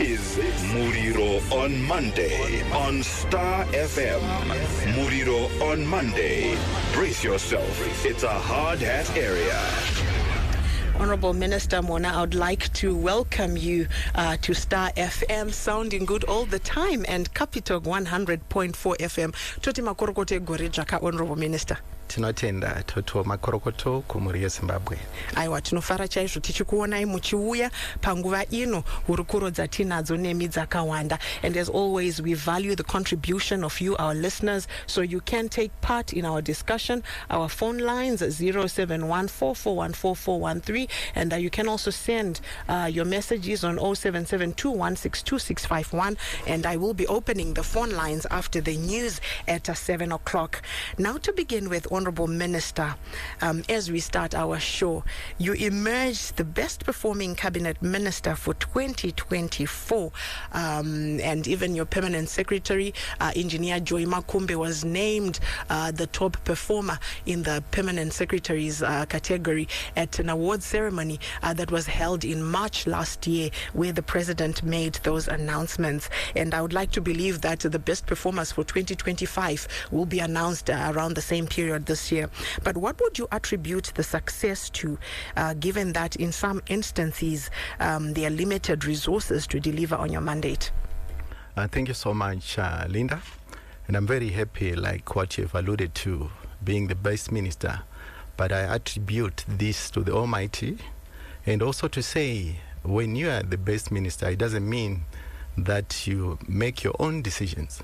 is Muriro on Monday on Star FM. Muriro on Monday. Brace yourself. It's a hard hat area. Honorable Minister Mhona, I would like to welcome you to Star FM, sounding good all the time, and Capitol 100.4 FM. Toti makorokoto egorejaka, Honorable Minister. Tinotenda toto makorokoto kumuri yeZimbabwe. Aiwa, tinofara chaizvo tichikuonai muchiuya panguva ino hurukuro dzatinadzo nemi dzakawanda. And as always, we value the contribution of you, our listeners, so you can take part in our discussion. Our phone lines 0714414413, and you can also send your messages on 0772162651, and I will be opening the phone lines after the news at 7 o'clock. Now, to begin with, Honorable Minister, as we start our show, you emerged the best performing cabinet minister for 2024, and even your permanent secretary, Engineer Joy Makumbe, was named the top performer in the permanent secretaries category at an award ceremony that was held in March last year, where the president made those announcements. And I would like to believe that the best performers for 2025 will be announced around the same period this year. But what would you attribute the success to, given that in some instances there are limited resources to deliver on your mandate? Thank you so much, Linda. And I'm very happy, like what you've alluded to, being the best minister. But I attribute this to the Almighty. And also to say, when you are the best minister, it doesn't mean that you make your own decisions.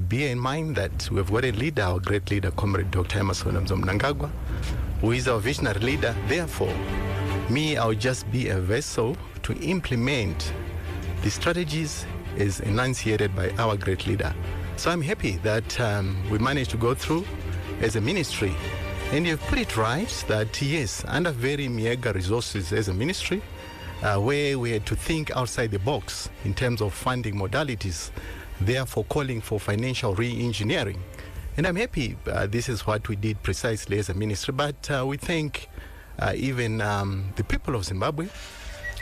Bear in mind that we've got a leader, our great leader, Comrade Dr. Emerson Mnangagwa, who is our visionary leader. Therefore, I'll just be a vessel to implement the strategies as enunciated by our great leader. So I'm happy that we managed to go through as a ministry. And you've put it right that, yes, under very meager resources as a ministry, where we had to think outside the box in terms of funding modalities, therefore calling for financial re-engineering. And I'm happy this is what we did precisely as a ministry. But we thank even the people of Zimbabwe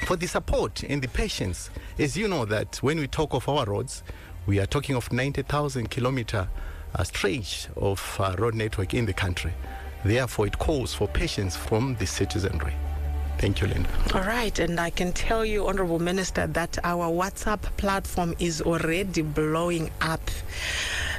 for the support and the patience. As you know that when we talk of our roads, we are talking of 90,000 kilometer stretch of road network in the country. Therefore, it calls for patience from the citizenry. Thank you, Linda. All right, and I can tell you, Honorable Minister, that our WhatsApp platform is already blowing up.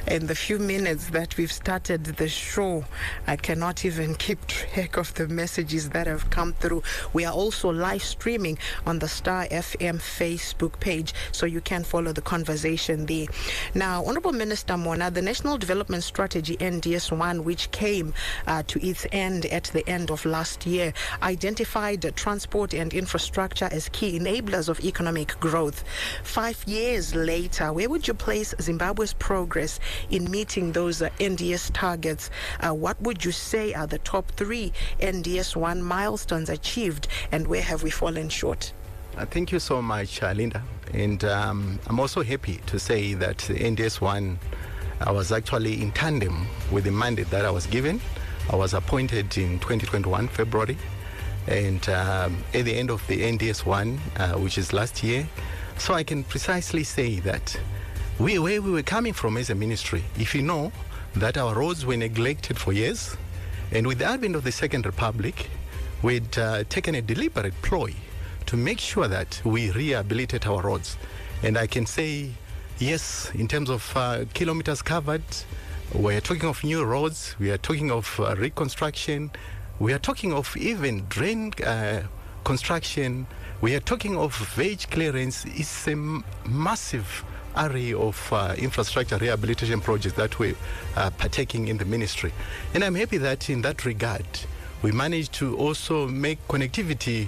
In the few minutes that we've started the show, I cannot even keep track of the messages that have come through. We are also live streaming on the Star FM Facebook page, so you can follow the conversation there. Now, Honorable Minister Mhona, the National Development Strategy, NDS1, which came to its end at the end of last year, identified transport and infrastructure as key enablers of economic growth. 5 years later, where would you place Zimbabwe's progress in meeting those NDS targets? What would you say are the top 3 NDS1 milestones achieved, and where have we fallen short? Thank you so much, Linda. And I'm also happy to say that the NDS1 I was actually in tandem with the mandate that I was given. I was appointed in 2021, February. And at the end of the NDS1, which is last year, so I can precisely say that where we were coming from as a ministry, if you know that our roads were neglected for years, and with the advent of the Second Republic, we'd taken a deliberate ploy to make sure that we rehabilitate our roads. And I can say, yes, in terms of kilometers covered, we're talking of new roads, we are talking of reconstruction, we are talking of even drain construction, we are talking of veg clearance. It's a massive array of infrastructure rehabilitation projects that we're partaking in the ministry. And I'm happy that in that regard, we managed to also make connectivity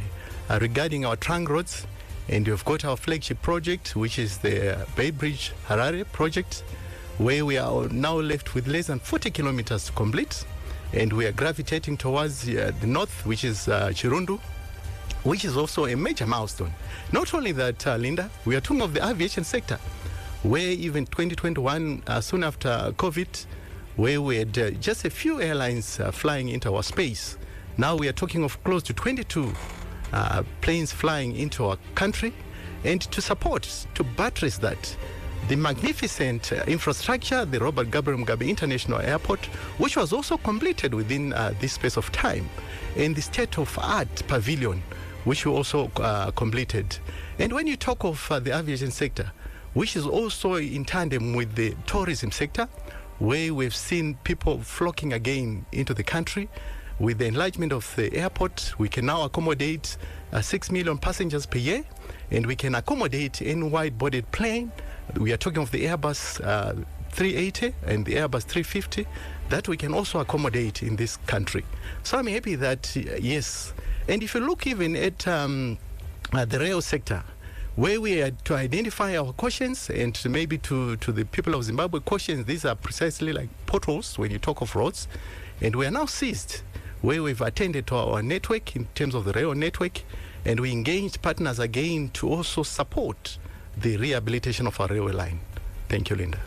regarding our trunk roads. And we've got our flagship project, which is the Bay Bridge Harare project, where we are now left with less than 40 kilometers to complete. And we are gravitating towards the north, which is Chirundu, which is also a major milestone. Not only that, Linda, we are talking of the aviation sector, where even 2021, soon after COVID, where we had just a few airlines flying into our space. Now we are talking of close to 22 planes flying into our country. and to support, to buttress that, the magnificent infrastructure, the Robert Gabriel Mugabe International Airport, which was also completed within this space of time, and the state-of-art pavilion, which we also completed. And when you talk of the aviation sector, which is also in tandem with the tourism sector, where we've seen people flocking again into the country. With the enlargement of the airport, we can now accommodate 6 million passengers per year, and we can accommodate any wide-bodied plane. We are talking of the Airbus 380 and the Airbus 350 that we can also accommodate in this country. So I'm happy that, yes. And if you look even at the rail sector, where we are to identify our cautions, and maybe to the people of Zimbabwe, cautions, these are precisely like potholes when you talk of roads, and we are now seized, where we've attended to our network in terms of the rail network, and we engaged partners again to also support the rehabilitation of our railway line. Thank you, Linda.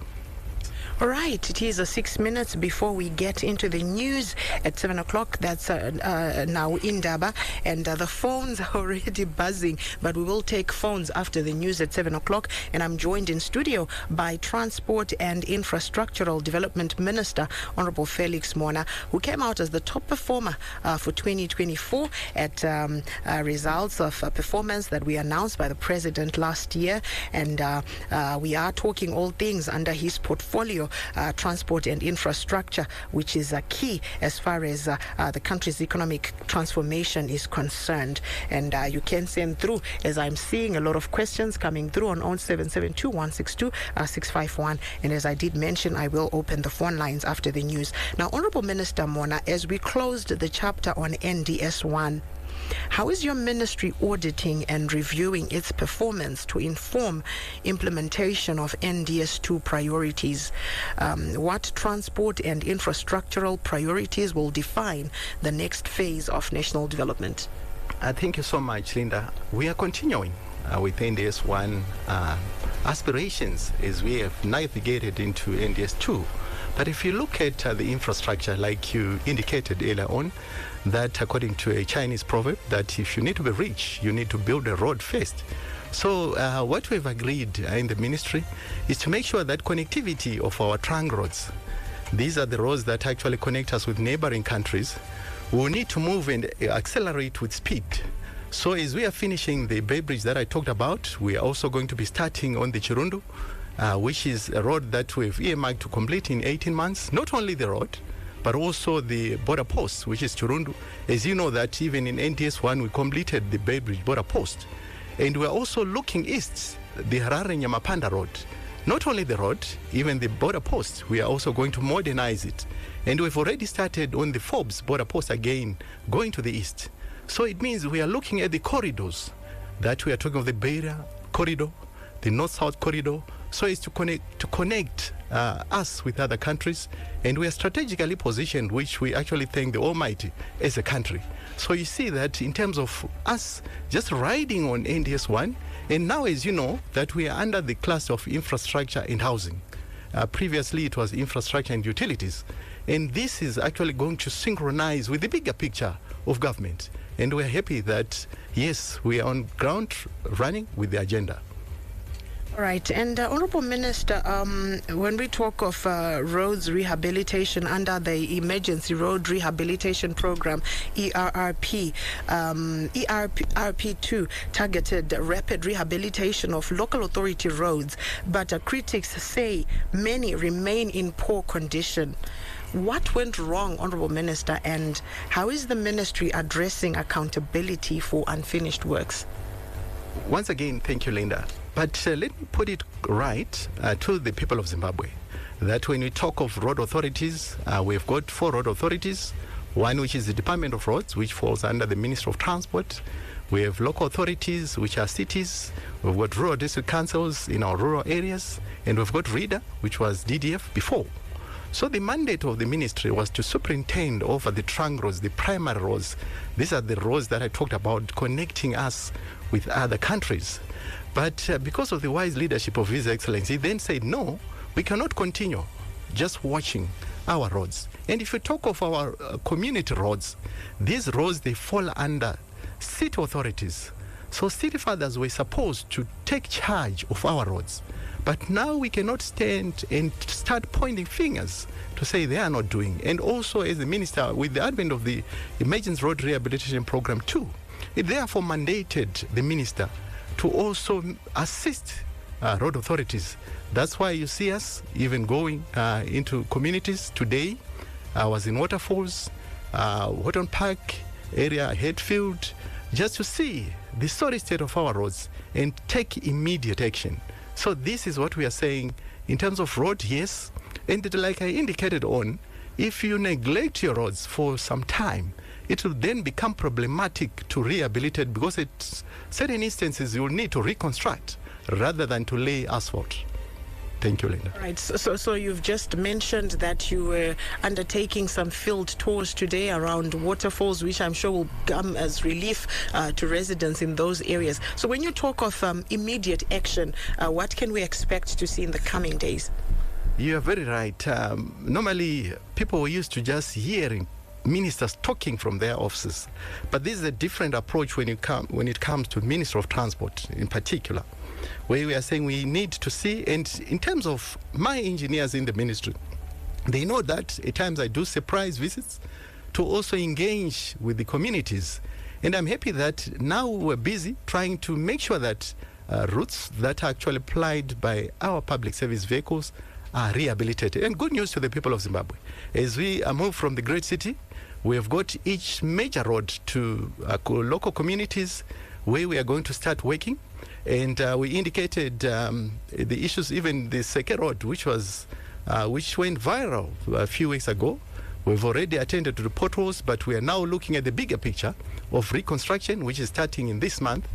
All right, it is 6 minutes before we get into the news at 7 o'clock. That's now Indaba, and the phones are already buzzing, but we will take phones after the news at 7 o'clock. And I'm joined in studio by Transport and Infrastructural Development Minister, Honorable Felix Mhona, who came out as the top performer for 2024 at results of performance that we announced by the President last year. And we are talking all things under his portfolio, transport and infrastructure, which is key as far as the country's economic transformation is concerned. And you can send through, as I'm seeing a lot of questions coming through on 0772 162 651. And as I did mention, I will open the phone lines after the news. Now, Honorable Minister Mhona, as we closed the chapter on NDS1, how is your ministry auditing and reviewing its performance to inform implementation of NDS2 priorities? What transport and infrastructural priorities will define the next phase of national development? Thank you so much, Linda. We are continuing with NDS1 aspirations as we have navigated into NDS2. But if you look at the infrastructure, like you indicated earlier on, that according to a Chinese proverb, that if you need to be rich, you need to build a road first. So what we've agreed in the ministry is to make sure that connectivity of our trunk roads, these are the roads that actually connect us with neighboring countries, we need to move and accelerate with speed. So as we are finishing the Bay Bridge that I talked about, we are also going to be starting on the Chirundu, which is a road that we've earmarked to complete in 18 months. Not only the road, but also the border post, which is Chirundu. As you know that even in NDS1, we completed the Bay Bridge border post. And we're also looking east, the Harare-Nyamapanda road. Not only the road, even the border post, we are also going to modernize it. And we've already started on the Forbes border post again, going to the east. So it means we are looking at the corridors that we are talking of, the Beira corridor, the North-South corridor, so as to connect us with other countries, and we are strategically positioned, which we actually thank the Almighty as a country. So you see that in terms of us just riding on NDS1, and now, as you know, that we are under the class of infrastructure and housing. Previously, it was infrastructure and utilities, and this is actually going to synchronize with the bigger picture of government. And we're happy that, yes, we are on ground running with the agenda. All right, and Honorable Minister, when we talk of roads rehabilitation under the Emergency Road Rehabilitation Program, ERRP, ERP2 targeted rapid rehabilitation of local authority roads, but critics say many remain in poor condition. What went wrong, Honorable Minister, and how is the ministry addressing accountability for unfinished works? Once again, thank you, Linda. But let me put it right to the people of Zimbabwe, that when we talk of road authorities, we've got 4 road authorities. One which is the Department of Roads, which falls under the Ministry of Transport. We have local authorities, which are cities. We've got rural district councils in our rural areas. And we've got REDA, which was DDF before. So the mandate of the ministry was to superintend over the trunk roads, the primary roads. These are the roads that I talked about, connecting us with other countries. But because of the wise leadership of His Excellency, he then said, no, we cannot continue just watching our roads. And if you talk of our community roads, these roads, they fall under city authorities. So city fathers were supposed to take charge of our roads. But now we cannot stand and start pointing fingers to say they are not doing. And also, as the minister, with the advent of the Emergency Road Rehabilitation Program 2, it therefore mandated the minister to also assist road authorities. That's why you see us even going into communities today. I was in Waterfalls, Horton Park area, Headfield, just to see the sorry state of our roads and take immediate action. So this is what we are saying in terms of road, yes. And like I indicated on, if you neglect your roads for some time, it will then become problematic to rehabilitate, because at certain instances you will need to reconstruct rather than to lay asphalt. Thank you, Linda. Right. So you've just mentioned that you were undertaking some field tours today around waterfalls, which I'm sure will come as relief to residents in those areas. So when you talk of immediate action, what can we expect to see in the coming days? You are very right. Normally, people were used to just hearing ministers talking from their offices, but this is a different approach when it comes to Minister of Transport in particular, where we are saying we need to see. And in terms of my engineers in the ministry, they know that at times I do surprise visits to also engage with the communities. And I'm happy that now we're busy trying to make sure that routes that are actually applied by our public service vehicles are rehabilitated. And good news to the people of Zimbabwe. As we move from the great city, we have got each major road to local communities where we are going to start working. And we indicated the issues, even the Seke Road, which went viral a few weeks ago. We've already attended to the potholes, but we are now looking at the bigger picture of reconstruction, which is starting in this month.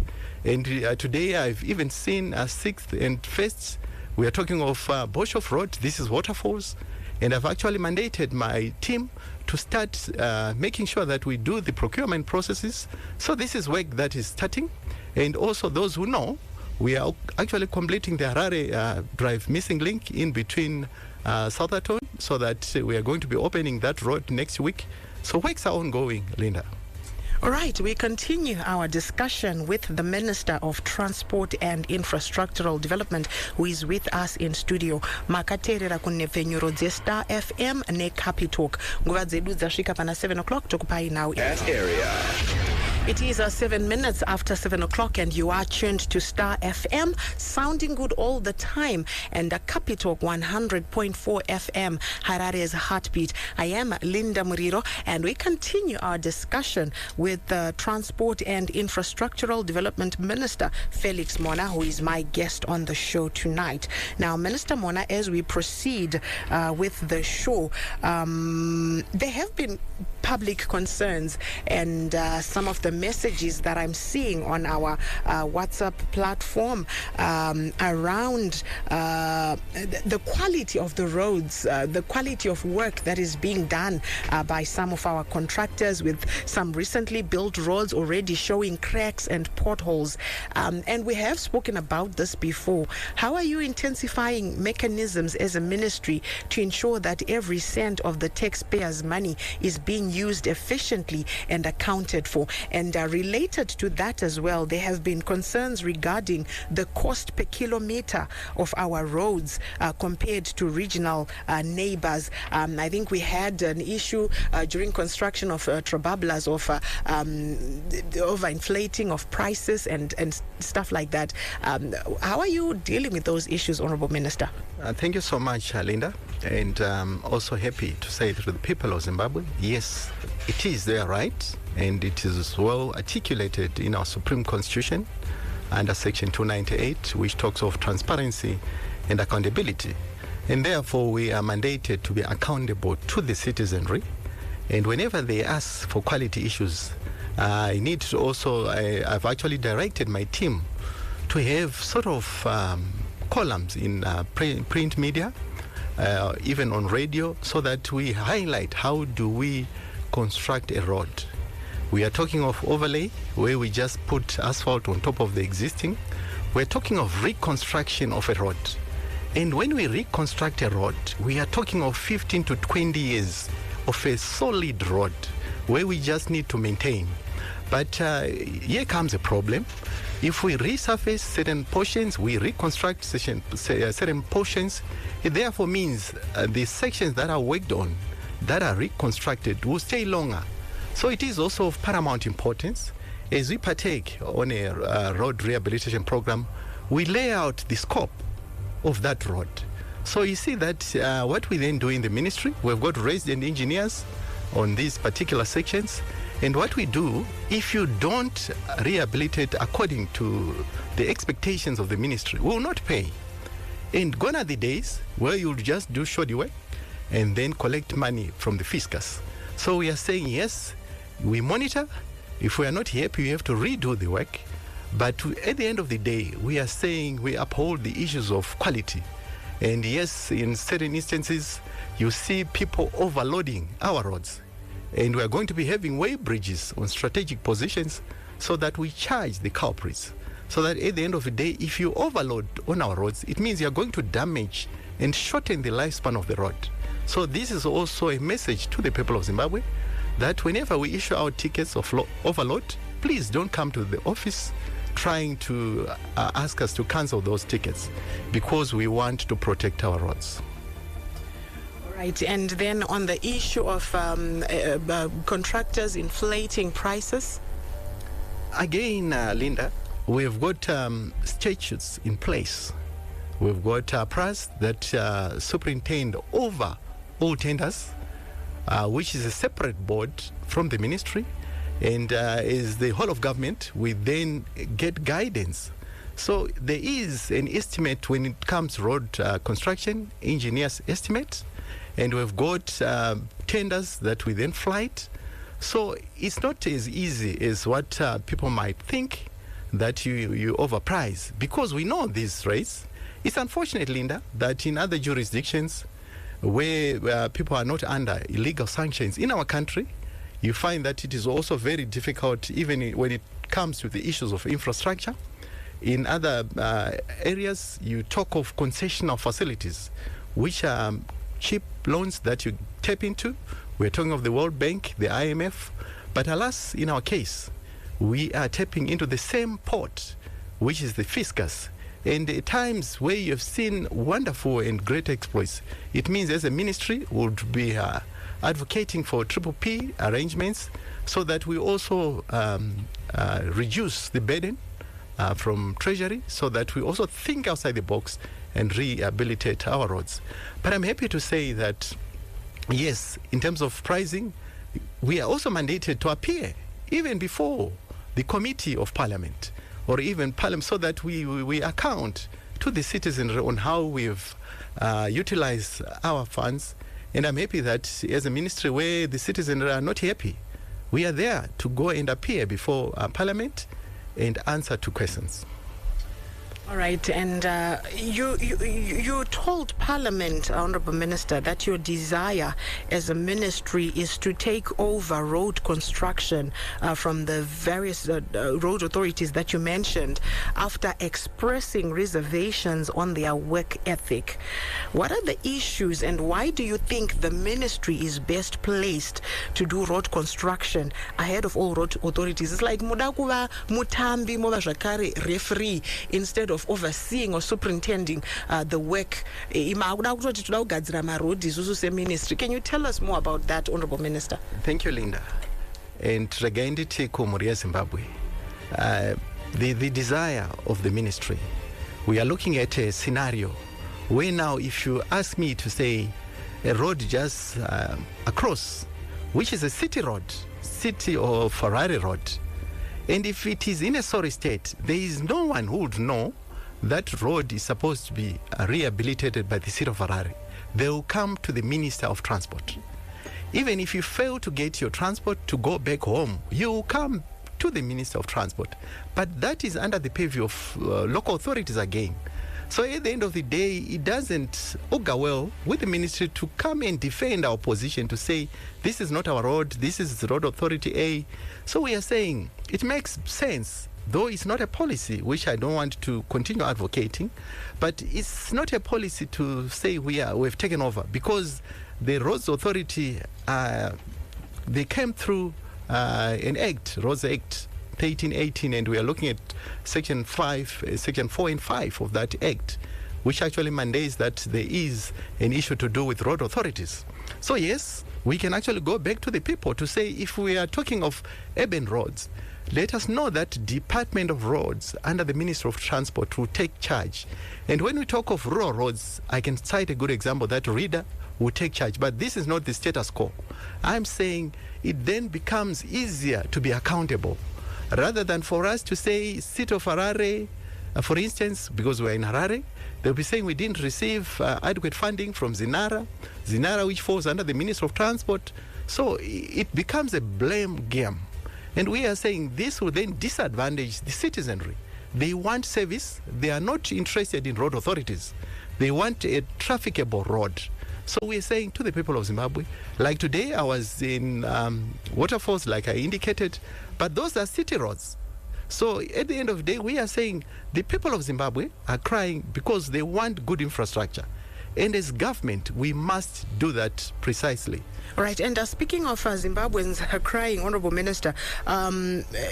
And today I've even seen 6th and 1st. We are talking of Boshoff Road. This is Waterfalls. And I've actually mandated my team to start making sure that we do the procurement processes. So this is work that is starting. And also those who know, we are actually completing the Harare Drive missing link in between Southerton, so that we are going to be opening that road next week. So works are ongoing, Linda. All right, we continue our discussion with the Minister of Transport and Infrastructural Development, who is with us in studio. Makaterera kunefenyuro Star FM ne Capi Talk. Nguva dzedu dzasvika pana 7 o'clock tokupai now. That area. It is 7 minutes after 7 o'clock, and you are tuned to Star FM, sounding good all the time, and Capi Talk 100.4 FM, Harare's heartbeat. I am Linda Muriro, and we continue our discussion with the Transport and Infrastructural Development Minister, Felix Mhona, who is my guest on the show tonight. Now, Minister Mhona, as we proceed with the show, there have been public concerns and some of the messages that I'm seeing on our WhatsApp platform around the quality of the roads, the quality of work that is being done by some of our contractors, with some recently built roads already showing cracks and potholes. And we have spoken about this before. How are you intensifying mechanisms as a ministry to ensure that every cent of the taxpayers' money is being used efficiently and accounted for? And related to that as well, there have been concerns regarding the cost per kilometer of our roads compared to regional neighbors. I think we had an issue during construction of Trobablas of overinflating of prices and stuff like that. How are you dealing with those issues, Honorable Minister? Thank you so much, Linda. And also happy to say to the people of Zimbabwe, yes, it is their right, and it is well articulated in our Supreme Constitution under Section 298, which talks of transparency and accountability. And therefore, we are mandated to be accountable to the citizenry. And whenever they ask for quality issues, I need to also, I've actually directed my team to have sort of columns in print media, even on radio, so that we highlight how do we construct a road. We are talking of overlay, where we just put asphalt on top of the existing. We're talking of reconstruction of a road. And when we reconstruct a road, we are talking of 15 to 20 years of a solid road, where we just need to maintain. But here comes a problem. If we resurface certain portions, we reconstruct certain portions, it therefore means the sections that are worked on, that are reconstructed, will stay longer. So it is also of paramount importance, as we partake on a road rehabilitation program, we lay out the scope of that road. So you see that what we then do in the ministry, we've got resident engineers on these particular sections. And what we do, if you don't rehabilitate according to the expectations of the ministry, we will not pay. And gone are the days where you'll just do shoddy work and then collect money from the fiscus. So we are saying, yes, we monitor. If we are not happy, we have to redo the work. But at the end of the day, we are saying we uphold the issues of quality. And yes, in certain instances, you see people overloading our roads. And we are going to be having weigh bridges on strategic positions so that we charge the culprits. So that at the end of the day, if you overload on our roads, it means you are going to damage and shorten the lifespan of the road. So this is also a message to the people of Zimbabwe that whenever we issue our tickets of overload, please don't come to the office trying to ask us to cancel those tickets, because we want to protect our roads. Right, and then on the issue of contractors inflating prices? Again, Linda, we've got statutes in place. We've got PRAS that superintend over all tenders, which is a separate board from the ministry. And as the whole of government, we then get guidance. So there is an estimate when it comes to road construction, engineers' estimate. And we've got tenders that we then flight. So it's not as easy as what people might think, that you overprice, because we know these rates. It's unfortunate, Linda, that in other jurisdictions where people are not under illegal sanctions in our country, you find that it is also very difficult, even when it comes to the issues of infrastructure. In other areas, you talk of concessional facilities, which are cheap loans that you tap into. We're talking of the World Bank, the IMF. But alas, in our case, we are tapping into the same pot, which is the fiscus. And at times where you have seen wonderful and great exploits, it means as a ministry would be advocating for PPP arrangements so that we also reduce the burden from Treasury, so that we also think outside the box and rehabilitate our roads. But I'm happy to say that, yes, in terms of pricing, we are also mandated to appear even before the Committee of Parliament, or even Parliament, so that we account to the citizens on how we've utilized our funds. And I'm happy that as a ministry where the citizens are not happy, we are there to go and appear before Parliament and answer to questions. All right, and you told Parliament, Honourable Minister, that your desire as a ministry is to take over road construction from the various road authorities that you mentioned, after expressing reservations on their work ethic. What are the issues, and why do you think the ministry is best placed to do road construction ahead of all road authorities? It's like mudakuva mutambi mova zvakare referee instead of overseeing or superintending the work. Can you tell us more about that, Honourable Minister? Thank you, Linda. And Regainditi Kumuria, Zimbabwe. The desire of the ministry, we are looking at a scenario where now, if you ask me to say a road just across, which is a city road, city or Ferrari road, and if it is in a sorry state, there is no one who would know that road is supposed to be rehabilitated by the city of Harare. They will come to the Minister of Transport. Even if you fail to get your transport to go back home, you will come to the Minister of Transport. But that is under the purview of local authorities again. So at the end of the day, it doesn't augur well with the ministry to come and defend our position, to say, this is not our road, this is the road authority A. So we are saying it makes sense, though it's not a policy, which I don't want to continue advocating, but it's not a policy to say we've taken over, because the roads authority, they came through an act, Roads Act 1318, and we are looking at Section 5, Section 4 and 5 of that act, which actually mandates that there is an issue to do with road authorities. So yes, we can actually go back to the people to say, if we are talking of urban roads, let us know that Department of Roads under the Ministry of Transport will take charge. And when we talk of rural roads, I can cite a good example that Reader will take charge. But this is not the status quo. I'm saying it then becomes easier to be accountable, rather than for us to say, City of Harare, for instance, because we're in Harare, they'll be saying we didn't receive adequate funding from Zinara, which falls under the Ministry of Transport. So it becomes a blame game. And we are saying this will then disadvantage the citizenry. They want service. They are not interested in road authorities. They want a trafficable road. So we're saying to the people of Zimbabwe, like today I was in Waterfalls, like I indicated, but those are city roads. So at the end of the day, we are saying the people of Zimbabwe are crying because they want good infrastructure. And as government, we must do that precisely. Right, and speaking of Zimbabweans crying, Honorable Minister,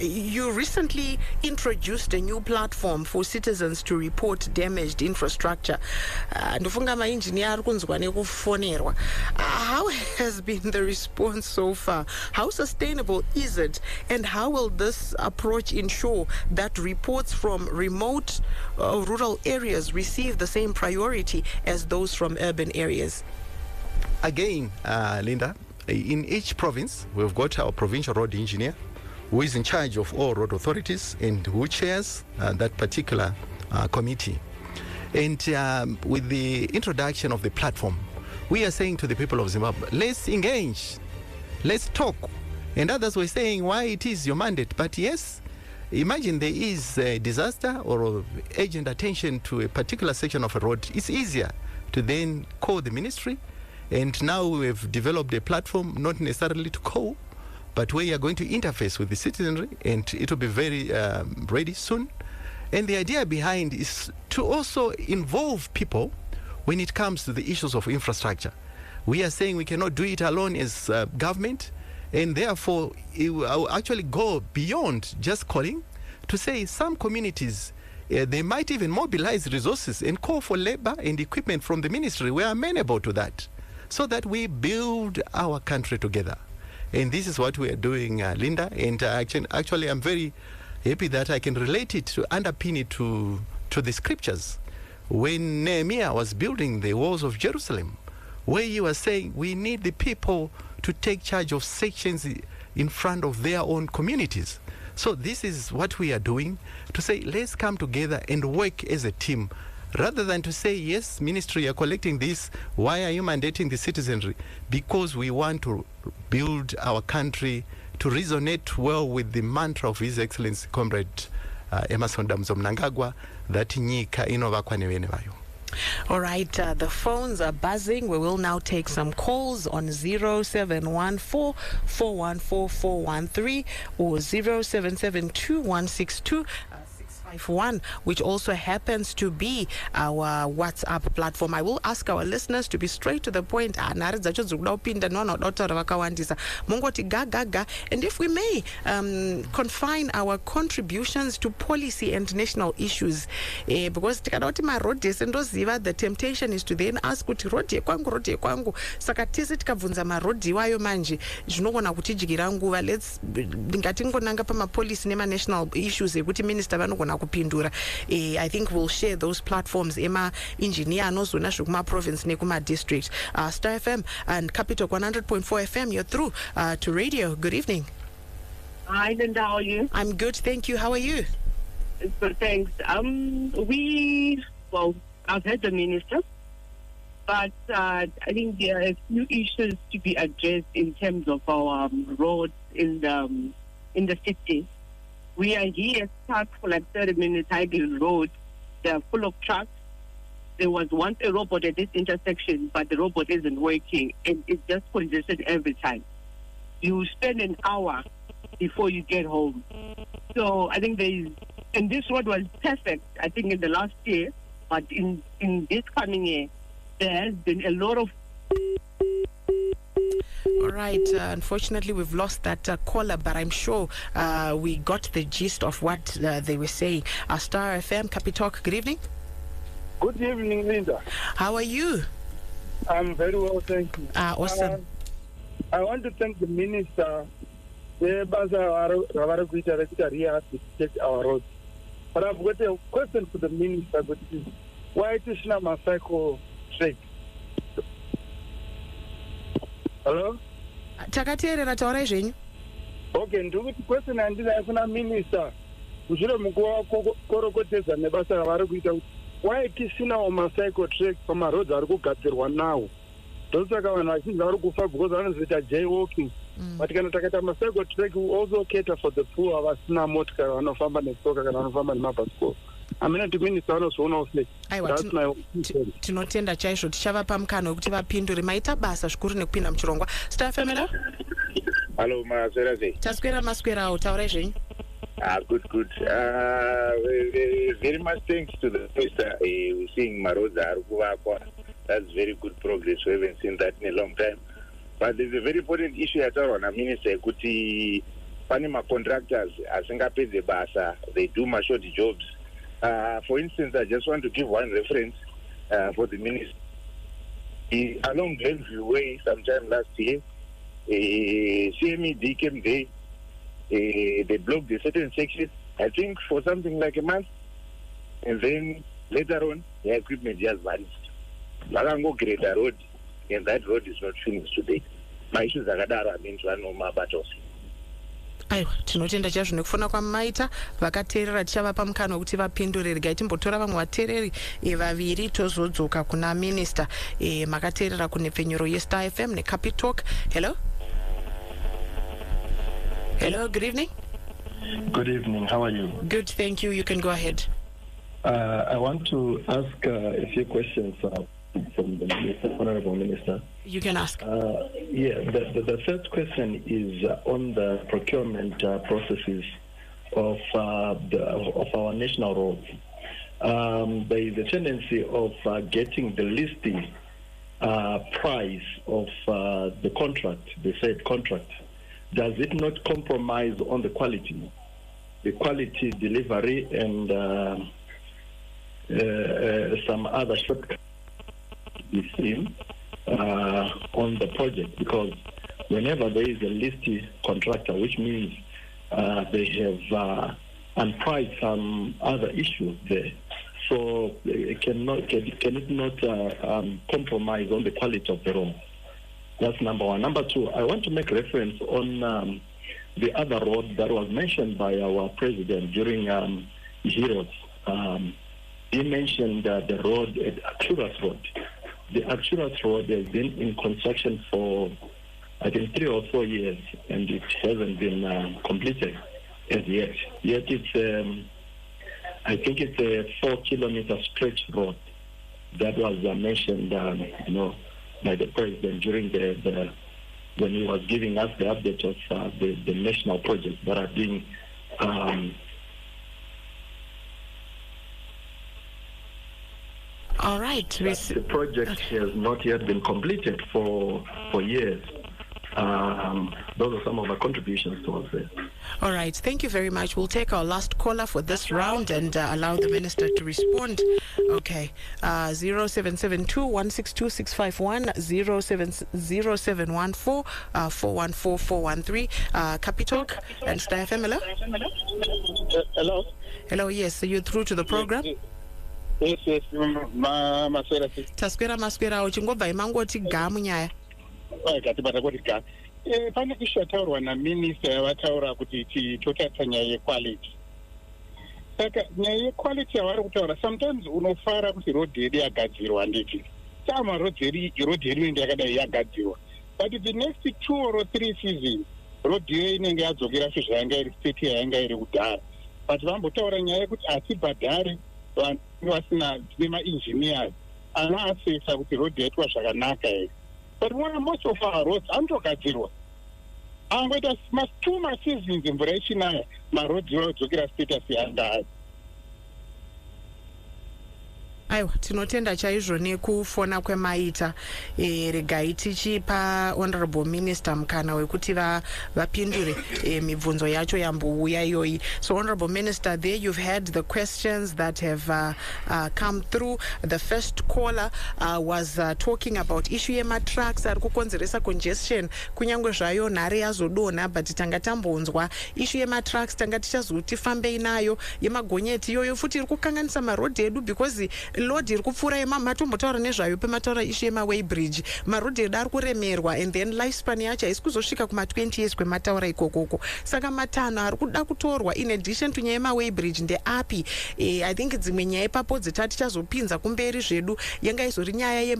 you recently introduced a new platform for citizens to report damaged infrastructure. How has been the response so far? How sustainable is it? And how will this approach ensure that reports from remote rural areas receive the same priority as those from urban areas? Again, Linda, in each province, we've got our provincial road engineer who is in charge of all road authorities and who chairs that particular committee. And with the introduction of the platform, we are saying to the people of Zimbabwe, let's engage, let's talk. And others were saying why it is your mandate. But yes, imagine there is a disaster or urgent attention to a particular section of a road. It's easier to then call the ministry. And now we've developed a platform, not necessarily to call, but where you're going to interface with the citizenry, and it will be very ready soon. And the idea behind is to also involve people when it comes to the issues of infrastructure. We are saying we cannot do it alone as government, and therefore it will actually go beyond just calling to say some communities, they might even mobilize resources and call for labor and equipment from the ministry. We are amenable to that, so that we build our country together. And this is what we are doing, Linda. And actually, I'm very happy that I can relate it to underpin it to the scriptures. When Nehemiah was building the walls of Jerusalem, where he was saying we need the people to take charge of sections in front of their own communities. So this is what we are doing, to say let's come together and work as a team. Rather than to say, yes, ministry, you're collecting this, why are you mandating the citizenry? Because we want to build our country to resonate well with the mantra of His Excellency Comrade Emerson Damzo Mnangagwa, that nyika inovakwa nevene vayo. All right, the phones are buzzing. We will now take some calls on 0714 414 413 or 0772 162 651, which also happens to be our WhatsApp platform. I will ask our listeners to be straight to the point. And if we may confine our contributions to policy and national issues, because the temptation is to then ask kuti rodi kwangu saka tisi tikabvunza marodhi wayo manje zvinogona kutijikira nguva. Let's ngatingonanga pamapolisi nema-national issues ekuti minister vanogona kupindura. I think we'll share those platforms ema engineer anozona zvekuma province nekuma district. Star FM and Capital 100.4 FM, you're through to radio. Good evening. Hi Linda, how are you? I'm good, thank you. How are you? Good, thanks. I've heard the minister, but I think there are a few issues to be addressed in terms of our roads in the city. We are here stuck for like 30 minutes, Highfield Road. They are full of trucks. There was once a robot at this intersection, but the robot isn't working, and it's just congested every time. You spend an hour before you get home. So I think and this road was perfect, I think, in the last year. But in this coming year, there has been a lot of... All right. Unfortunately, we've lost that caller, but I'm sure we got the gist of what they were saying. Star FM, Capi Talk, good evening. Good evening, Linda. How are you? I'm very well, thank you. Awesome. I want to thank the minister. To take our roads. But I've got a question for the minister, which is why it is not my cycle trek? Hello? Takateerera taurai zvenyu. Okay, ndikuti question handina kuna minister. Mushure mukuwa korokotedza nebasa ravari kuita kuti why tisinawo macycle track pamaroads ari kugadzirwa nawo. Ndosaka vanhu vazhinji vari kufa because vanozoita jaywalking. But kana takaita macycle track we also cater for the poor vasina motikari vanofamba netsoka kana vanofamba nemabhasikoro. Amene timinista vanozvionawo sei. Aiwa, tinotenda chaizvo, tichavapa mukana wekuti vapindure. Maita basa zvikuru nekupinda muchirongwa. Star FM, hello? Hello, maswera sei? Taswera maswerawo, taurai zvenyu. Good. Very much thanks to the minister. We're seeing maroads are kuvakwa. That's very good progress. We haven't seen that in a long time. But there's a very important issue at our minister. Kuti panima contractors asingapedze basa. They do short jobs. For instance, I just want to give one reference for the minister. Along Glenview Way, sometime last year, CMED came there. They blocked a certain section, I think, for something like a month. And then later on, the equipment just vanished. Lagango Greater Road, and that road is not finished today. My issues are that I mean to know my battles. Aiwa, tinotenda chaizvo nekufuna kwamaita vakateerera tichavapa mukana wekuti vapindure. Regai timbotora vamwe vateereri vaviri tozodzoka kuna minister. Makateerera kunepfenyuro yeStar FM neCapi Talk. Hello? Hello, good evening. Good evening, how are you? Good, thank you. You can go ahead. I want to ask a few questions from the Minister, Honorable Minister. You can ask. The first question is on the procurement processes of our national roads. There is a tendency of getting the listing price of the contract, the said contract. Does it not compromise on the quality delivery, and some other shortcuts we see on the project? Because whenever there is a listed contractor, which means they have unpriced some other issues there, so can it not compromise on the quality of the road? That's number one. Number two, I want to make reference on the other road that was mentioned by our president during Heroes. He mentioned the road at Arcturus Road. The Arcturus Road has been in construction for, I think, 3 or 4 years, and it hasn't been completed as yet. Yet it's, I think it's a 4-kilometer stretch road that was mentioned, by the president during when he was giving us the update of the national projects that are being all right. The project has not yet been completed for years. Those are some of our contributions towards it. All right. Thank you very much. We'll take our last caller for this round and allow the minister to respond. Okay. 0772-162-651, 0714-414-413. Capi Talk and Star FM. Hello? Hello? Hello, yes. So you're through to the program? Yes. Maswera. Taswera uchingobva imangoti gamu nyaya. Pane ishu yataurwa naminista yavataura kuti totata nyaya yequality. Saka nyaya yequality yavari kutaura, sometimes unofara kuti road yedu yagadzirwa handiti. Tama road yedu inenge yakadai yagadzirwa. But the next 2 or 3 seasons, road yedu inenge yadzokera sezvainga iri state yainga iri kudhara. But vambotaura nyaya yekuti hatibhadhare vanhu vasina maengineers anoasesa kuti road yaitwa zvakanaka here. But most of our roads anotogadzirwa. Angoita 2 seasons mvura ichinaya, maroads odzokera status yanga. aiwa tinotenda chaizvo nekufona kwemaita regai tichipa honorable minister mukana wekuti vapindure mibvunzo yacho yambouya iyoyi. So honorable minister, there you've had the questions that have come through. The first caller was talking about issue yematrucks ari kukonzeresa congestion kunyangwe zvayo nhare yazodonha, but tanga tambonzwa issue yematrucks tanga tichazoti fambei nayo, yemagonyeti iyoyo futi iri kukanganisa marodhi edu because lodi iri kupfuura matombotaura nezvayo pemataura issue yemaway bridge, marodhi edu ari kuremerwa and then lifespan yacho haisi kuzosvika kuma-20 years kwemataura ikokoko. Saka matanho ari kuda kutorwa in addition to nyaya yemaway bridge ndeapi. I think dzimwe nyaya ipapo dzitati tichazopinza kumberi zvedu yanga izori nyaya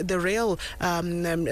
the rail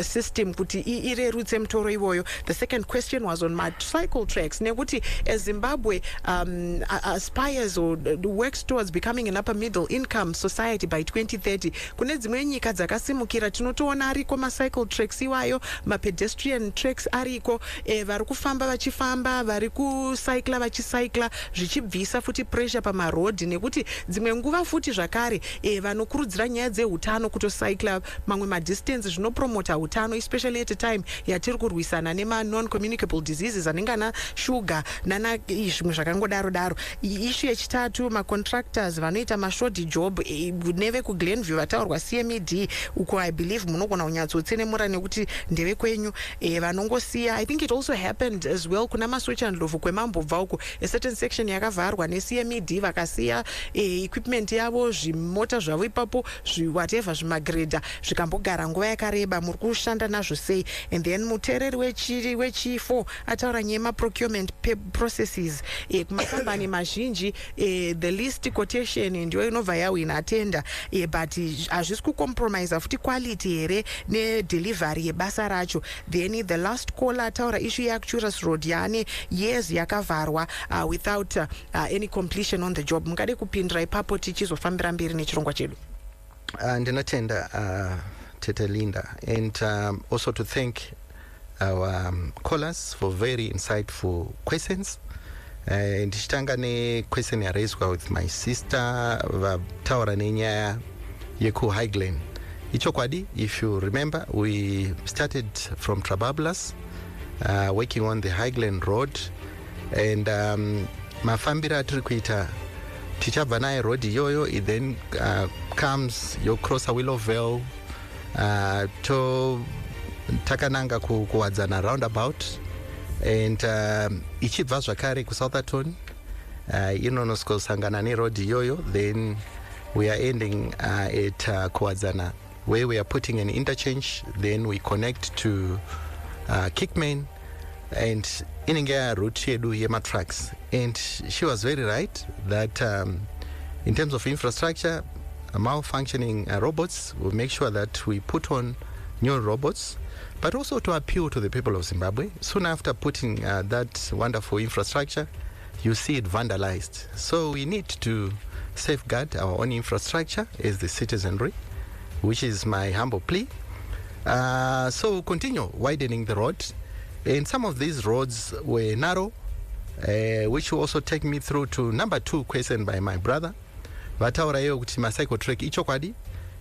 system kuti irerutse mutoro iwoyo. The second question was on cycle tracks, nekuti as Zimbabwe aspires or works towards becoming an upper middle income society by 2030, kune dzimwe nyika dzakasimukira tinotoona ariko macycle tracks iwayo, mapedestrian tracks ariko, vari kufamba vachifamba, vari kucycla vachicycla, zvichibvisa futi pressure pamarodhi, nekuti dzimwe nguva futi zvakare vanokurudzira nyaya dzeutano kutocycla mamwe madistance zvinopromota utano, especially at a time yatiri kurwisana nema non-communicable diseases anenge ana shuga nana zvimwe zvakangodaro daro. Issue yechitatu, macontractors vanoita mashodi job neve kuGlenview vataurwa CMED uko I believe munogona kunyatsotsenemura nekuti ndeve kwenyu, vanongosiya. I think it also happened as well kuna maswitch and love kwemambobva uko a certain section yakavharwa neCMED vakasiya equipment yavo, zvimota zvavo ipapo, whatever zvimagredha zvikambogara nguva yakareba, muri kushanda nazvo sei? And then mutereri wechi4 ataura nyema procurement processes kumakambani mazhinji, the list quotation ndiyo inobva yawina tender, but hazvisi kucompromise futi quality here nedelivery yebasa racho. Then the last caller ataura issue yeActurus road yaane years yakavharwa without any completion on the job. Mungade kupindira ipapo tichizofambira mberi nechirongwa chedu. Ndinotenda Tete Linda, and also to thank our callers for very insightful questions. Ndichitanga nequestion yaraiswa with my sister vataura nenyaya yekuHighland. Ichokwadi, if you remember, we started from Trabablas working on the Highland road, and mafambira atiri kuita tichabva naye road iyoyo, it then comes yocrossa Willowvale to takananga kuwadzana roundabout, and ichibva zvakare kuSoutherton inonosangana neroad iyoyo, then we are ending at kuwadzana where we are putting an interchange, then we connect to Kickman, and inenge route yedu yematrucks. And she was very right that in terms of infrastructure, malfunctioning robots, we'll make sure that we put on new robots, but also to appeal to the people of Zimbabwe. Soon after putting that wonderful infrastructure, you see it vandalized. So we need to safeguard our own infrastructure as the citizenry, which is my humble plea. So we'll continue widening the road. And some of these roads were narrow, which will also take me through to number 2 question by my brother. Vataura yo kuti macycle track ichokwadi.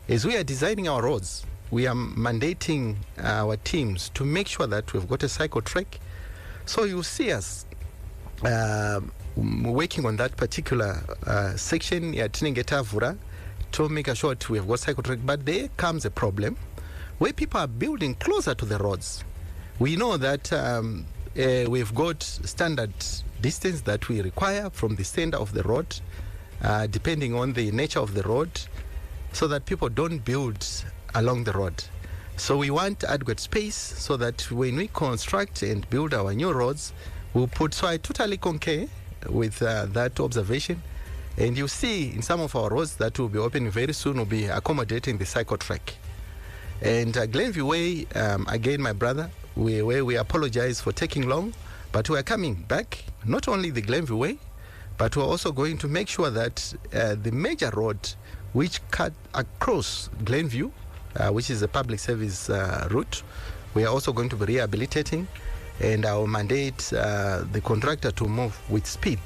As we are designing our roads, we are mandating our teams to make sure that we've got a cycle track. So you see us working on that particular section yatinengetavura to make sure that we have got cycle track. But there comes a problem where people are building closer to the roads. We know that we've got standard distance that we require from the center of the road, depending on the nature of the road, so that people don't build along the road. So we want adequate space so that when we construct and build our new roads, we'll put. So I totally concur with that observation. And you see in some of our roads that will be opening very soon, will be accommodating the cycle track. And Glenview Way, again, my brother, we apologize for taking long, but we are coming back, not only the Glenview Way, but we're also going to make sure that the major road which cut across Glenview, which is a public service route, we are also going to be rehabilitating, and I will mandate the contractor to move with speed.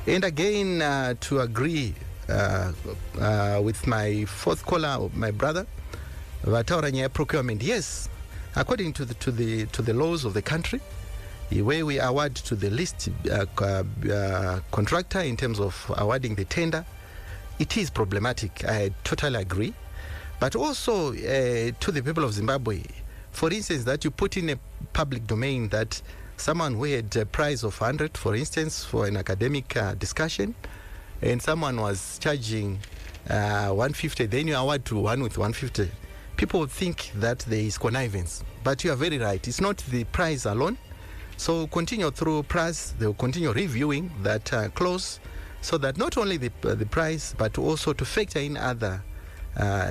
And again, to agree with my fourth caller, my brother, vataura nyaya procurement. Yes, according to the laws of the country, where we award to the least contractor in terms of awarding the tender, it is problematic. I totally agree. But also to the people of Zimbabwe, for instance, that you put in a public domain that someone who had a price of 100, for instance, for an academic discussion, and someone was charging 150, then you award to one with 150. People would think that there is connivance. But you are very right. It's not the price alone. So continue through price. They will continue reviewing that clause so that not only the price, but also to factor in other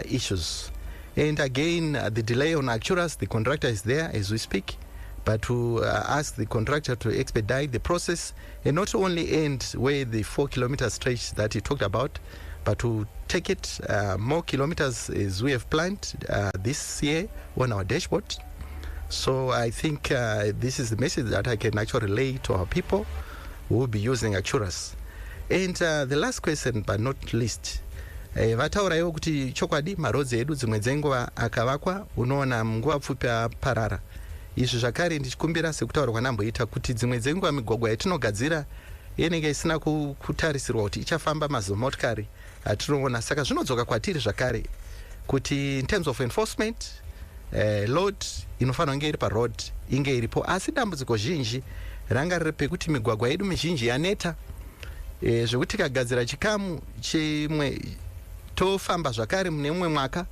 issues. And again, the delay on Acturas, the contractor is there as we speak, but to ask the contractor to expedite the process and not only end where the 4-kilometer stretch that he talked about, but to take it more kilometers as we have planned this year on our dashboard. So I think this is the message that I can actually relay to our people who will be using Acturas. And the last question, but not least, vataurawo kuti chokwadi marodzi edu dzimwe dzenguva akavakwa unoona munguva pfupi aparara. Izvi zvakare ndichikumbira sekutaura kwanamboita kuti dzimwe dzenguva migwagwa yatinogadzira inenge isina kutarisirwa kuti ichafamba mazimotokari atinoona. Saka zvinodzoka kwatiri zvakare kuti in terms of enforcement, load inofanira kunge iri paroad inge iripo, asi dambudziko zhinji ranga riri pekuti migwagwa yedu mizhinji yaneta, zvekuti tikagadzira chikamu chimwe tofamba zvakare mune mumwe mwaka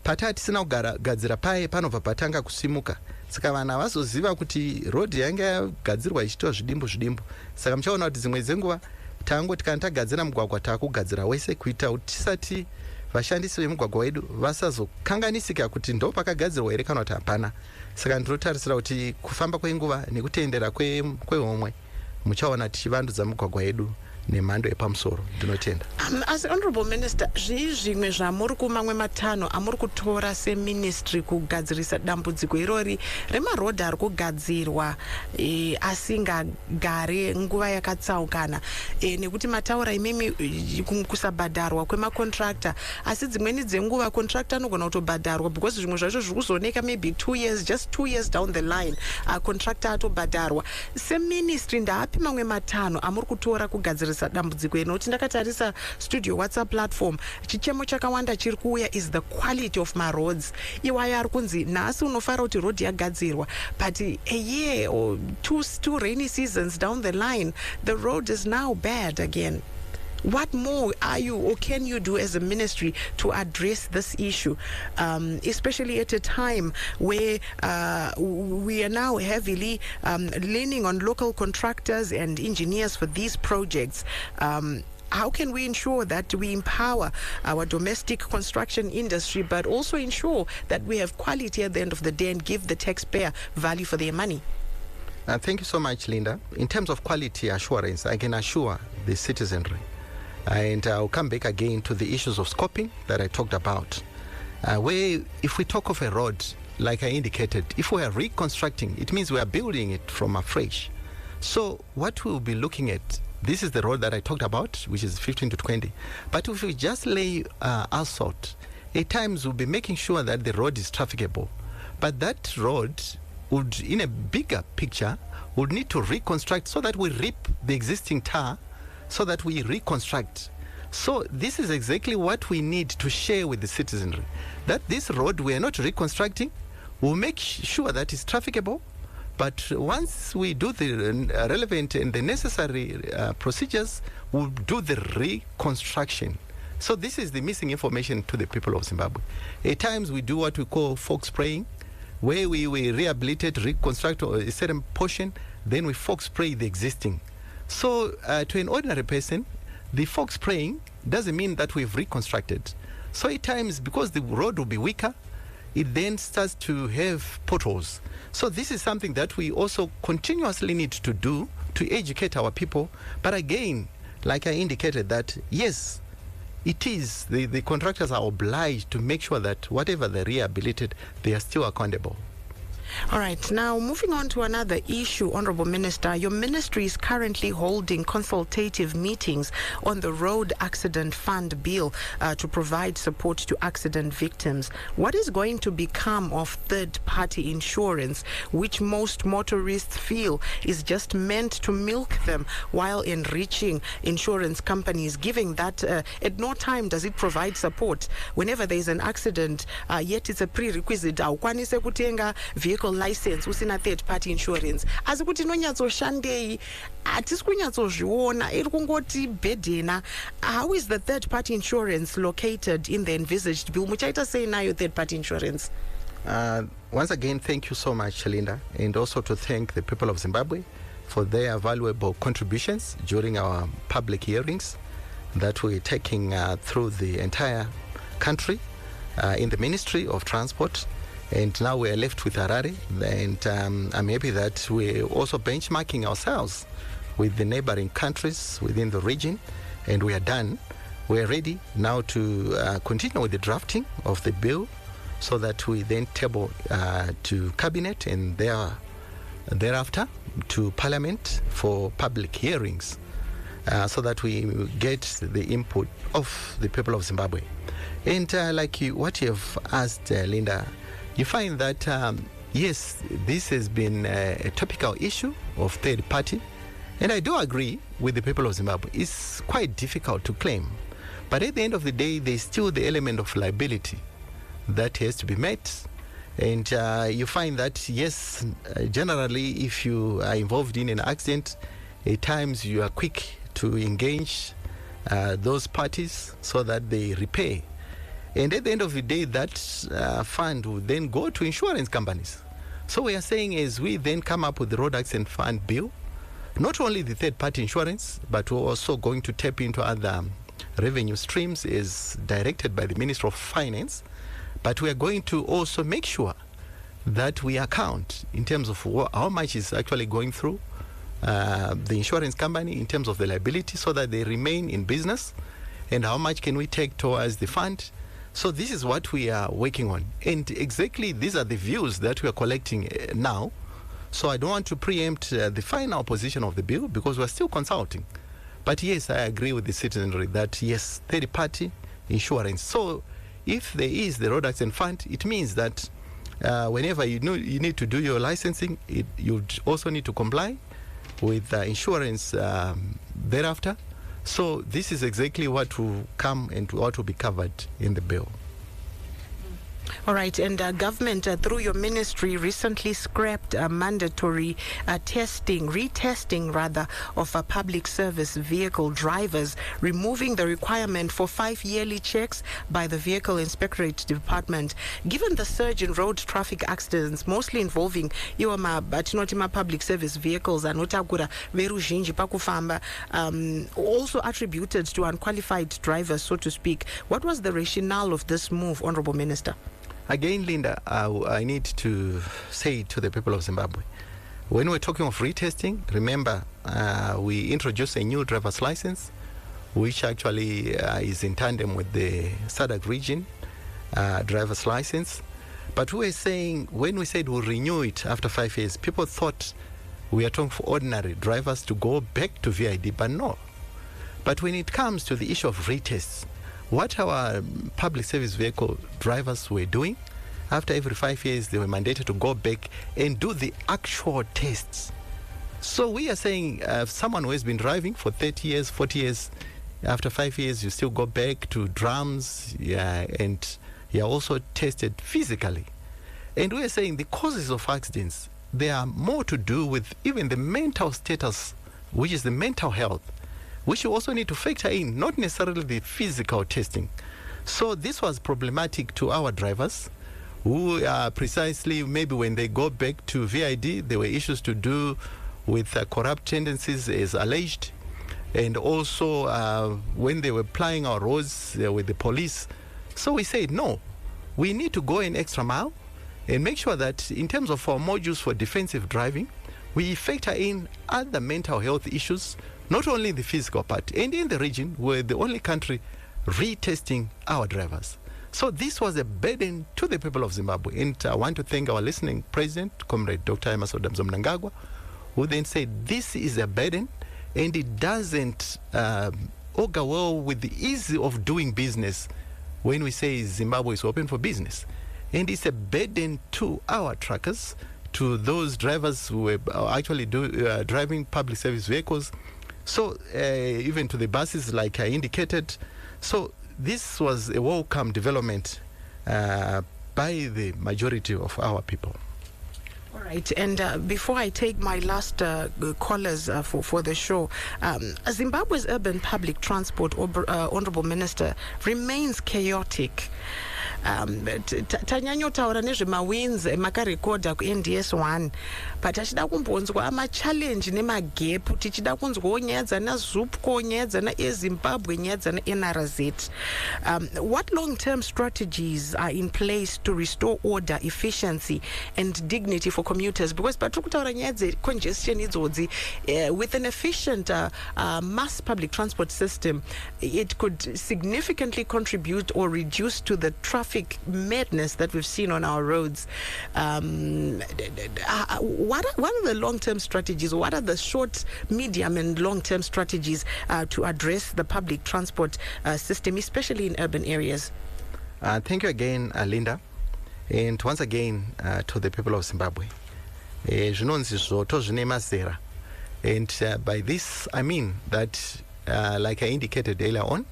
patati tisina kugadzira paye panobva patanga kusimuka. Saka vanhu havazoziva kuti road yanga yagadzirwa ichitiwa zvidimbu. Saka muchaona kuti dzimwe dzenguva tangoti kana tagadzira mugwagwa taakugadzira wese kuita kuti tisati vashandisi vemugwagwa wedu vasazokanganisika kuti ndo pakagadzirwa here kana kuti hapana. Saka ndinotarisira kuti kufamba kwenguva nekutendera kwehomwe muchaona tichivandudza mugwagwa yedu nemhando yepamusoro. Ndinotenda. As Honorable Minister, zvimwe zvamuri kumamwe matanho amuri kutora seministry kugadzirisa dambudziko irori remarodhi ari kugadzirwa asingagare nguva yakatsaukana, nekuti mataura imimi kusabhadharwa kwemakontractor, asi dzimweni dzenguva contractor anogona kutobhadharwa because zvimwe zvacho zviri kuzooneka maybe 2 years, just 2 years down the line, contractor atobhadharwa. Seministry ndaapi mamwe matanho amuri kutora kugadzirisa dambudziko noti ndakatarisa studio WhatsApp platform, chichemo chakawanda chiri kuuya is the quality of my roads. Iwaya ari kunzi nhasi unofara kuti road yagadzirwa, but a year or two rainy seasons down the line the road is now bad again. What more are you or can you do as a ministry to address this issue, especially at a time where we are now heavily leaning on local contractors and engineers for these projects? How can we ensure that we empower our domestic construction industry, but also ensure that we have quality at the end of the day and give the taxpayer value for their money? Thank you so much, Linda. In terms of quality assurance, I can assure the citizenry. And I'll come back again to the issues of scoping that I talked about. Where if we talk of a road, like I indicated, if we are reconstructing, it means we are building it from afresh. So what we'll be looking at, this is the road that I talked about, which is 15 to 20. But if we just lay asphalt, at times we'll be making sure that the road is trafficable. But that road would, in a bigger picture, would need to reconstruct so that we rip the existing tar so that we reconstruct. So this is exactly what we need to share with the citizenry, that this road we are not reconstructing, we'll make sure that it's trafficable, but once we do the relevant and the necessary procedures, we'll do the reconstruction. So this is the missing information to the people of Zimbabwe. At times we do what we call folk spraying, where we rehabilitate, reconstruct a certain portion, then we folk spray the existing. So to an ordinary person, the folk spraying doesn't mean that we've reconstructed. So at times, because the road will be weaker, it then starts to have potholes. So this is something that we also continuously need to do to educate our people. But again, like I indicated, that yes, it is, the contractors are obliged to make sure that whatever they rehabilitate, they are still accountable. All right, now moving on to another issue, Honorable Minister. Your ministry is currently holding consultative meetings on the Road Accident Fund bill to provide support to accident victims. What is going to become of third-party insurance, which most motorists feel is just meant to milk them while enriching insurance companies, giving that at no time does it provide support whenever there is an accident, yet it's a prerequisite. Awukwanise kutenga vehicle license usina third party insurance. Asi kuti nonyatsoshandei atisi kunyatsozviona iri kungoti bhedhena. How is the third party insurance located in the envisaged bill? Muchaita sei nayo third party insurance? Once again, thank you so much, Linda, and also to thank the people of Zimbabwe for their valuable contributions during our public hearings that we're taking through the entire country in the Ministry of Transport. And now we're left with Harare, and I'm happy that we're also benchmarking ourselves with the neighboring countries within the region, and we are done. We're ready now to continue with the drafting of the bill so that we then table to Cabinet and thereafter to Parliament for public hearings so that we get the input of the people of Zimbabwe. And what you have asked, Linda, you find that, yes, this has been a topical issue of third party. And I do agree with the people of Zimbabwe. It's quite difficult to claim. But at the end of the day, there's still the element of liability that has to be met. And you find that, yes, generally, if you are involved in an accident, at times you are quick to engage those parties so that they repay. And at the end of the day, that fund will then go to insurance companies. So we are saying, as we then come up with the Road Accident Fund bill, not only the third-party insurance, but we're also going to tap into other revenue streams as directed by the Minister of Finance. But we are going to also make sure that we account in terms of how much is actually going through the insurance company in terms of the liability so that they remain in business, and how much can we take towards the fund. So this is what we are working on. And exactly these are the views that we are collecting now. So I don't want to preempt the final position of the bill because we're still consulting. But yes, I agree with the citizenry that yes, third-party insurance. So if there is the Road Accident Fund, it means that whenever you need to do your licensing, you also need to comply with insurance thereafter. So this is exactly what will come and what will be covered in the bill. All right, and government, through your ministry, recently scrapped mandatory retesting of public service vehicle drivers, removing the requirement for 5 yearly checks by the Vehicle Inspectorate Department. Given the surge in road traffic accidents, mostly involving public service vehicles and veruzhinji pakufamba, also attributed to unqualified drivers, so to speak, what was the rationale of this move, Honorable Minister? Again, Linda, I need to say to the people of Zimbabwe, when we're talking of retesting, remember we introduced a new driver's license, which actually is in tandem with the SADC region driver's license. But we were saying, when we said we'll renew it after 5 years, people thought we are talking for ordinary drivers to go back to VID, but no. But when it comes to the issue of retests, what our public service vehicle drivers were doing, after every 5 years, they were mandated to go back and do the actual tests. So we are saying someone who has been driving for 30 years, 40 years, after 5 years, you still go back to drums, and you're also tested physically. And we are saying the causes of accidents, they are more to do with even the mental status, which is the mental health, which you also need to factor in, not necessarily the physical testing. So this was problematic to our drivers who precisely maybe when they go back to VID, there were issues to do with corrupt tendencies as alleged. And also when they were plying our roads with the police. So we said, no, we need to go an extra mile and make sure that in terms of our modules for defensive driving, we factor in other mental health issues, not only the physical part. And in the region, we're the only country retesting our drivers. So this was a burden to the people of Zimbabwe. And I want to thank our listening president, Comrade Dr. Emmerson Mnangagwa, who then said this is a burden and it doesn't augur well with the ease of doing business when we say Zimbabwe is open for business. And it's a burden to our truckers, to those drivers who are actually driving public service vehicles, so even to the buses like I indicated. So this was a welcome development by the majority of our people. All right, and before I take my last callers for the show, Zimbabwe's urban public transport, Honorable Minister, remains chaotic. Tanyanyotaura nezvemawins makarekodha kuNDS1 but achida kumbonzwa amachallenge nemagap tichida kunzwawo nyaya dzana ZUPCO, nyaya dzana eZimbabwe, nyaya dzana NRZ. What long-term strategies are in place to restore order, efficiency and dignity for commuters? Because patiri kutaura nyaya dzecongestion idzodzi, with an efficient mass public transport system, it could significantly contribute or reduce to the traffic madness that we've seen on our roads. What are the long-term strategies? What are the short, medium and long-term strategies to address the public transport system, especially in urban areas? Thank you again, Linda. And once again, to the people of Zimbabwe. And by this, I mean that, like I indicated earlier on,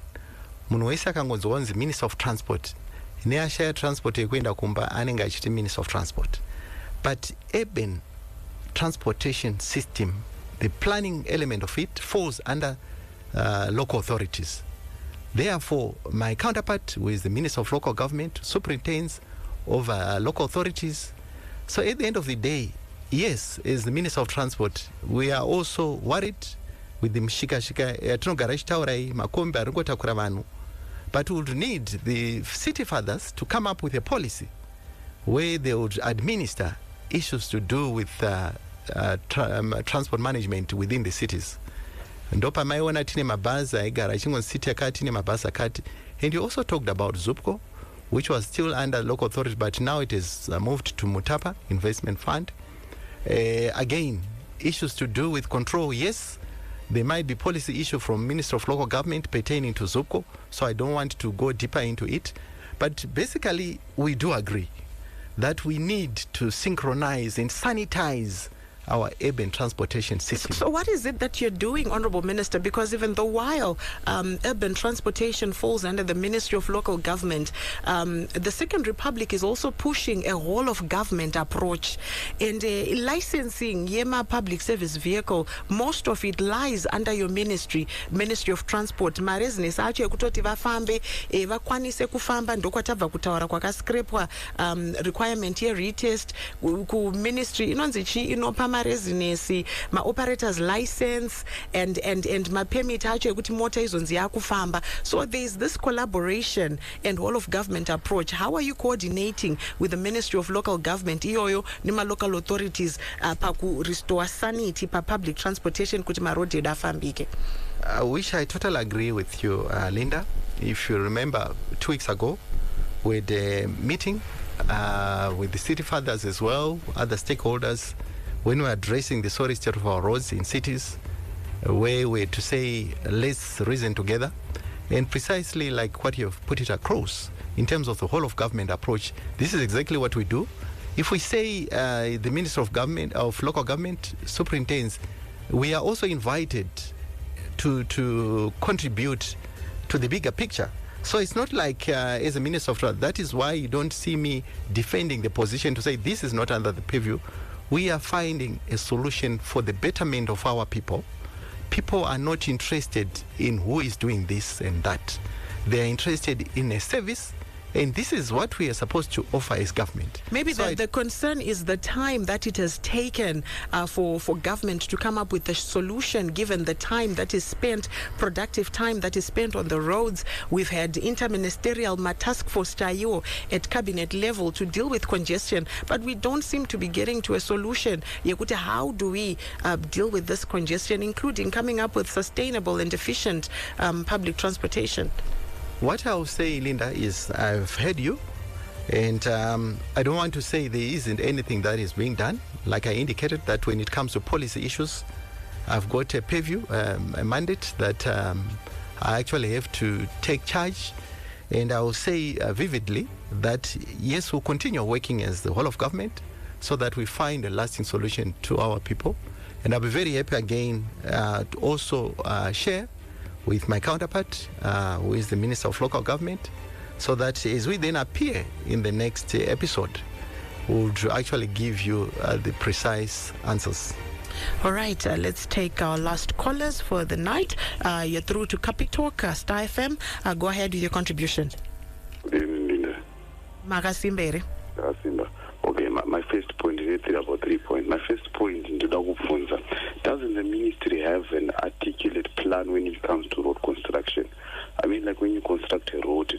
munhu wese akangonzwa Minister of Transport neashaya transport yekuenda kumba anenge achiti Minister of Transport. But urban transportation system, the planning element of it falls under local authorities. Therefore, my counterpart, who is the Minister of Local Government, superintends over local authorities. So at the end of the day, yes, as the Minister of Transport, we are also worried with the mshika-shika yatinogara ichitaurai makombi ari kungotakura vanhu. But we would need the city fathers to come up with a policy where they would administer issues to do with transport management within the cities. Ndopa maiona tine mabhazi aigara chingonzi city yakati tine mabhazi akati. And you also talked about ZUPCO, which was still under local authority, but now it is moved to Mutapa Investment Fund. Again, issues to do with control, yes. There might be policy issue from Minister of Local Government pertaining to ZUPCO, so I don't want to go deeper into it. But basically, we do agree that we need to synchronize and sanitize our urban transportation system. So what is it that you're doing, Honorable Minister? Because even though while urban transportation falls under the Ministry of Local Government, the Second Republic is also pushing a whole of government approach. And licensing Yema public service vehicle, most of it lies under your ministry, Ministry of Transport. Marezines acho ekutoti vafambe vakwanise kufamba ndokwatabva kutaura kwakaskrepwa requirement ye retest ku ministry inonzi chi inopa marezinesi ma-operators license and ma-permit acho ekuti mota izonzi yakufamba. So there is this collaboration and whole of government approach. How are you coordinating with the Ministry of Local Government iyoyo nima local authorities paku restore sanity pa public transportation kuti marodi edu afambike? Which I totally agree with you, Linda. If you remember 2 weeks ago, we had a meeting with the city fathers as well, other stakeholders, when we were addressing the sorry state of our roads in cities, where we had to say, let's reason together. And precisely like what you have put it across, in terms of the whole of government approach, this is exactly what we do. If we say the Minister of Local Government superintends, we are also invited to contribute to the bigger picture. So it's not like as a Minister of Transport, that is why you don't see me defending the position to say this is not under the purview. We are finding a solution for the betterment of our people. People are not interested in who is doing this and that. They are interested in a service, and this is what we are supposed to offer as government. Maybe so the concern is the time that it has taken for government to come up with a solution, given the time that is spent, productive time that is spent on the roads. We've had interministerial task force tayo at cabinet level to deal with congestion, but we don't seem to be getting to a solution. Yekuti, how do we deal with this congestion, including coming up with sustainable and efficient public transportation? What I'll say, Linda, is I've heard you, and I don't want to say there isn't anything that is being done. Like I indicated, that when it comes to policy issues, I've got a purview, a mandate that I actually have to take charge. And I will say vividly that, yes, we'll continue working as the whole of government so that we find a lasting solution to our people. And I'll be very happy again to also share with my counterpart, who is the Minister of Local Government, so that as we then appear in the next episode, we'll actually give you the precise answers. All right, let's take our last callers for the night. You're through to Capi Talk, Star FM. Go ahead with your contribution. Good evening, Linda. Magasimbere. Okay, my first point is about 3 points. My first point in the doesn't the ministry have an articulate plan when it comes to road construction? I mean, like when you construct a road,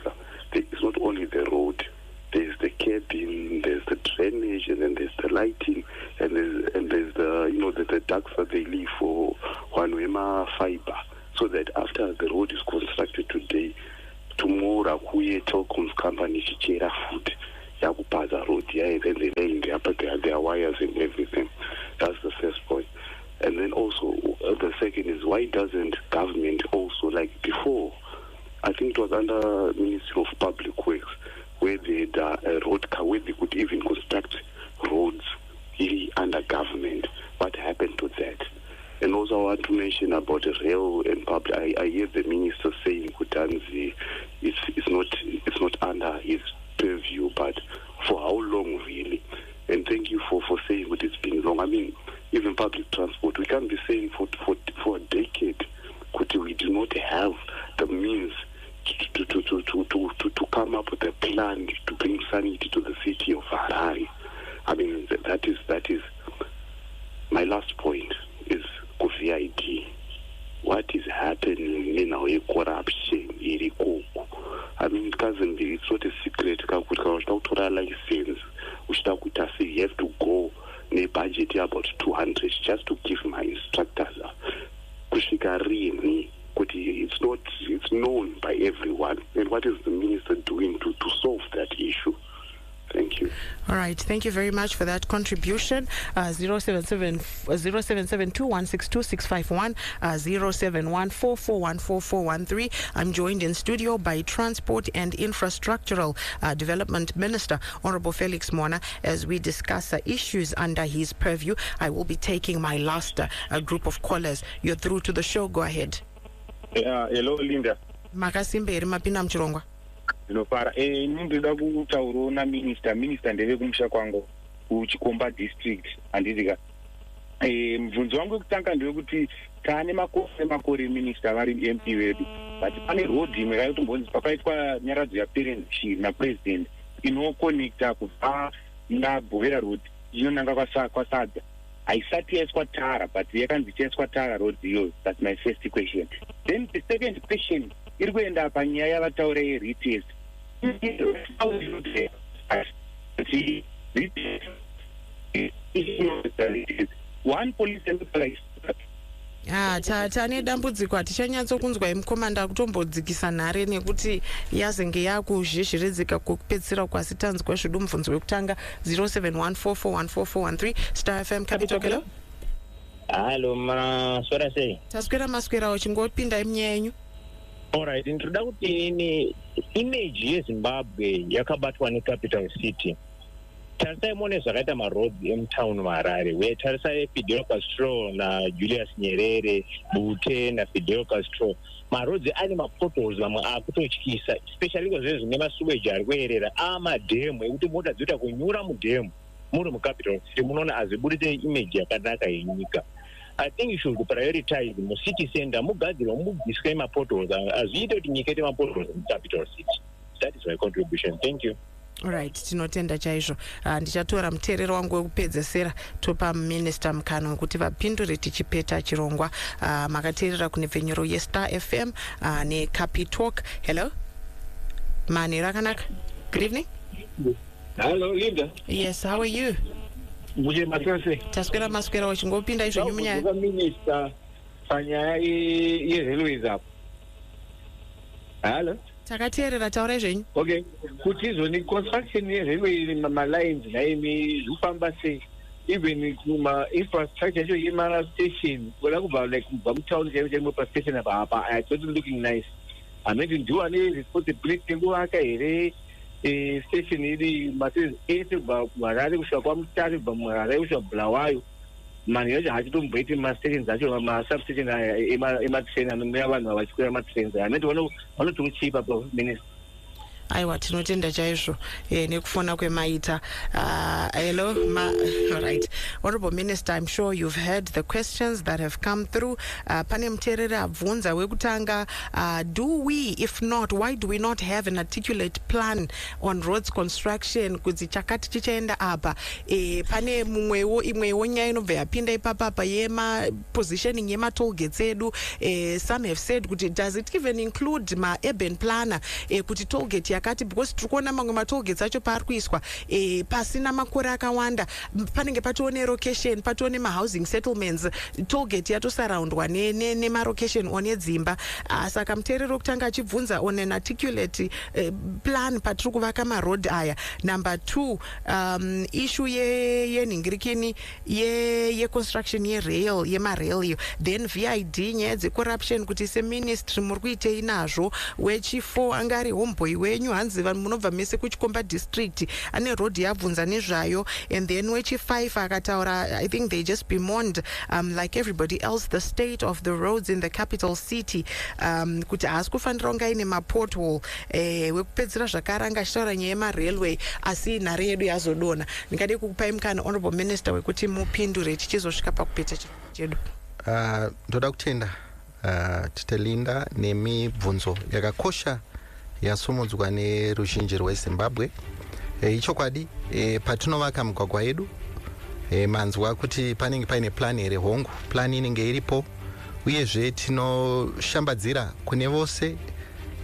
it's not only the road. There's the cabin, there's the drainage, and then there's the lighting, and there's the ducts that they leave for Wanwema fiber, so that after the road is constructed today, tomorrow kuye telecoms company chichera food yakupaza road, yeah, then they lay in there, but there are wires and everything. That's the first point. And then also the second is, why doesn't government also, like before, I think it was under Ministry of Public Works, where they had a road car, where they could even construct roads really under government. What happened to that? And also I want to mention about rail and public. I hear the minister saying Kutanzi it's not under his purview, but for how long really? And thank you for saying that it's been long. I mean, even public transport, we can't be saying for a decade we do not have the means to come up with a plan to bring sanity to the city of Harare. I mean, that is my last point is COVID. What is happening in our corruption? I mean, it's not a secret. License, you have to go in a budget about 200 just to give my instructors. It's known by everyone. And what is the minister doing to solve that issue? Thank you. All right. Thank you very much for that contribution. 0772162651, 0714414413. I'm joined in studio by Transport and Infrastructural Development Minister, Honorable Felix Mhona, as we discuss issues under his purview. I will be taking my last group of callers. You're through to the show. Go ahead. Hello, Linda. Makasimberi mapina mchirongwa. Ndinofara ndinoda kutaurawo naminista ndeve kumusha kwangu kuchikomba district handizika. Mubvunzo wangu wekutanga ndewekuti taane makore minista vari MP vedu, but pane road imwe yaitombonzi pakaitwa nyaradzo yaPerenzishiri napresident inokonekta kubva naBovera road inonanga kwasadza. Haisati yaiswa tara, but yakanzi ichaiswa tara road iyo. That's my first question. Then the second question, iri kuenda panyaya yavataura yeretest. One police enterprise. Tane dambudziko hatichanyatsokunzwa mukomanda kutombodzikisa nhare nekuti yazenge yakuzhezheredzeka kokupedzisira kwasi tanzwa zvidu mubvunzo wekutanga 0714414413 Star FM Capital. Hello. Halo, maswera sei? Taswera uchingopinda munyaya yenyu. Alright, ndinoda kuti image yeZimbabwe yakabatwa necapital city. Tarisai muone zvakaita maroads emutown muHarare, where tarisai Fidel Castro naJulius Nyerere, Bute naFidel Castro. Maroads ane mapotholes mamwe akutotyisa, especially because zvine masewage ari kuerera amadhemu ekuti mota dzinoita kunyura mudhemu muri mucapital city, munoona hazvibudise image yakanaka yenyika. I think you should prioritize mucity center, mugadzirwa mubviswe mapotholes azviite kuti nyika ite mapotholes mucapital city. That is my contribution. Thank you. Alright, tinotenda chaizvo. Ndichatora muteerero wangu wekupedzesera topa minister mukana wekuti vapindure tichipeta chirongwa. Makateerera kune pfenyuro yeStar FM neCapi Talk. Hello. Mani rakanaka. Good evening. Hello, Linda. Yes, how are you? Muje maswera. Taswera uchingopinda izvo nyumunyaya. Minister panyaya yerailways apo. Hello. Takateerera taura zvenyu. Okay, kuti izoni construction yerailway malines naimi zvifamba sei, even infrastructure yacho yemara station kuda kubva like kubva mutown chaimo pastation apa it's not looking nice. Hameti ndiwo ane responsibility yekuvaka here station iri masezi ese kubva kuharare kusvika kwaMutare, kubva muharare kusvika Bulawayo. Manhu yacho hachitomboiti mastations acho masubstation ematrain anomira vanhu vachikwira matrains. Hameti vanotochipa minister. Aiwa, tinotenda chaizvo nekufona kwemaita. Hello, right. Honorable Minister, I'm sure you've heard the questions that have come through. Pane muteereri abvunza wekutanga, do we, if not, why do we not have an articulate plan on roads construction kuti chakati chichaenda apa? Pane imwewo nyaya inobva yapinda ipapa yema positioning yema toll gates edu. Some have said kuti does it even include ma urban planner kuti toll gate yakati, because turikuona mamwe matolgates acho paari kuiswa pasina makore akawanda, panenge patone location, patone mahousing settlements, tollgate yatosurroundwa nemarocation one dzimba. Saka muteereri wekutanga achibvunza on an articulate plan patiri kuvaka maroad aya. Number 2, issue yenhingirikini construction yerail, yemarail iyo. Then VID, nyaya dzecorruption, kuti seministry muri kuitei nazvo. Wechi4 angari homeboy wenyu hanzi vanhu munobva mese kuchikomba district ane road yabvunza nezvayo. And then wechi5 akataura, I think they just bemoaned like everybody else the state of the roads in the capital city, kuti haasi kufanira kunge aine mapothole. Wekupedzira zvakare anga achitaura nyaya yemarailway, asi nhare yedu yazodonha. Ndingade kukupai mukana honorable minister wekuti mupindure tichizosvika pakupedza chedu. Ndoda kutenda Tite Linda nemibvunzo yakakosha yasumudzwa neruzhinji rweZimbabwe. Ichokwadi patinovaka mugwagwa yedu manzwa kuti panenge paine plan here hongu. Plan inenge iripo, uyezve tinoshambadzira kune vose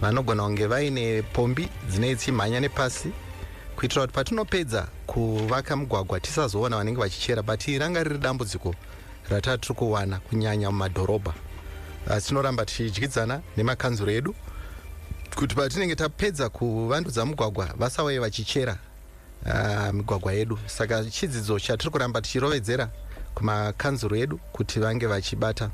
vanogona kunge vaine pombi dzine tsimhanya nepasi, kuitira kuti patinopedza kuvaka mugwagwa tisazoona vanenge vachichera. But ranga riri dambudziko ratatiri kuwana kunyanya mumadhorobha. Tinoramba tichidyidzana nemakanzuro edu kuti patinenge tapedza kuvandudza mugwagwa vasauye vachichera migwagwa yedu. Saka chidzidzo chatiri kuramba tichirovedzera kumakanzuro edu kuti vange vachibata.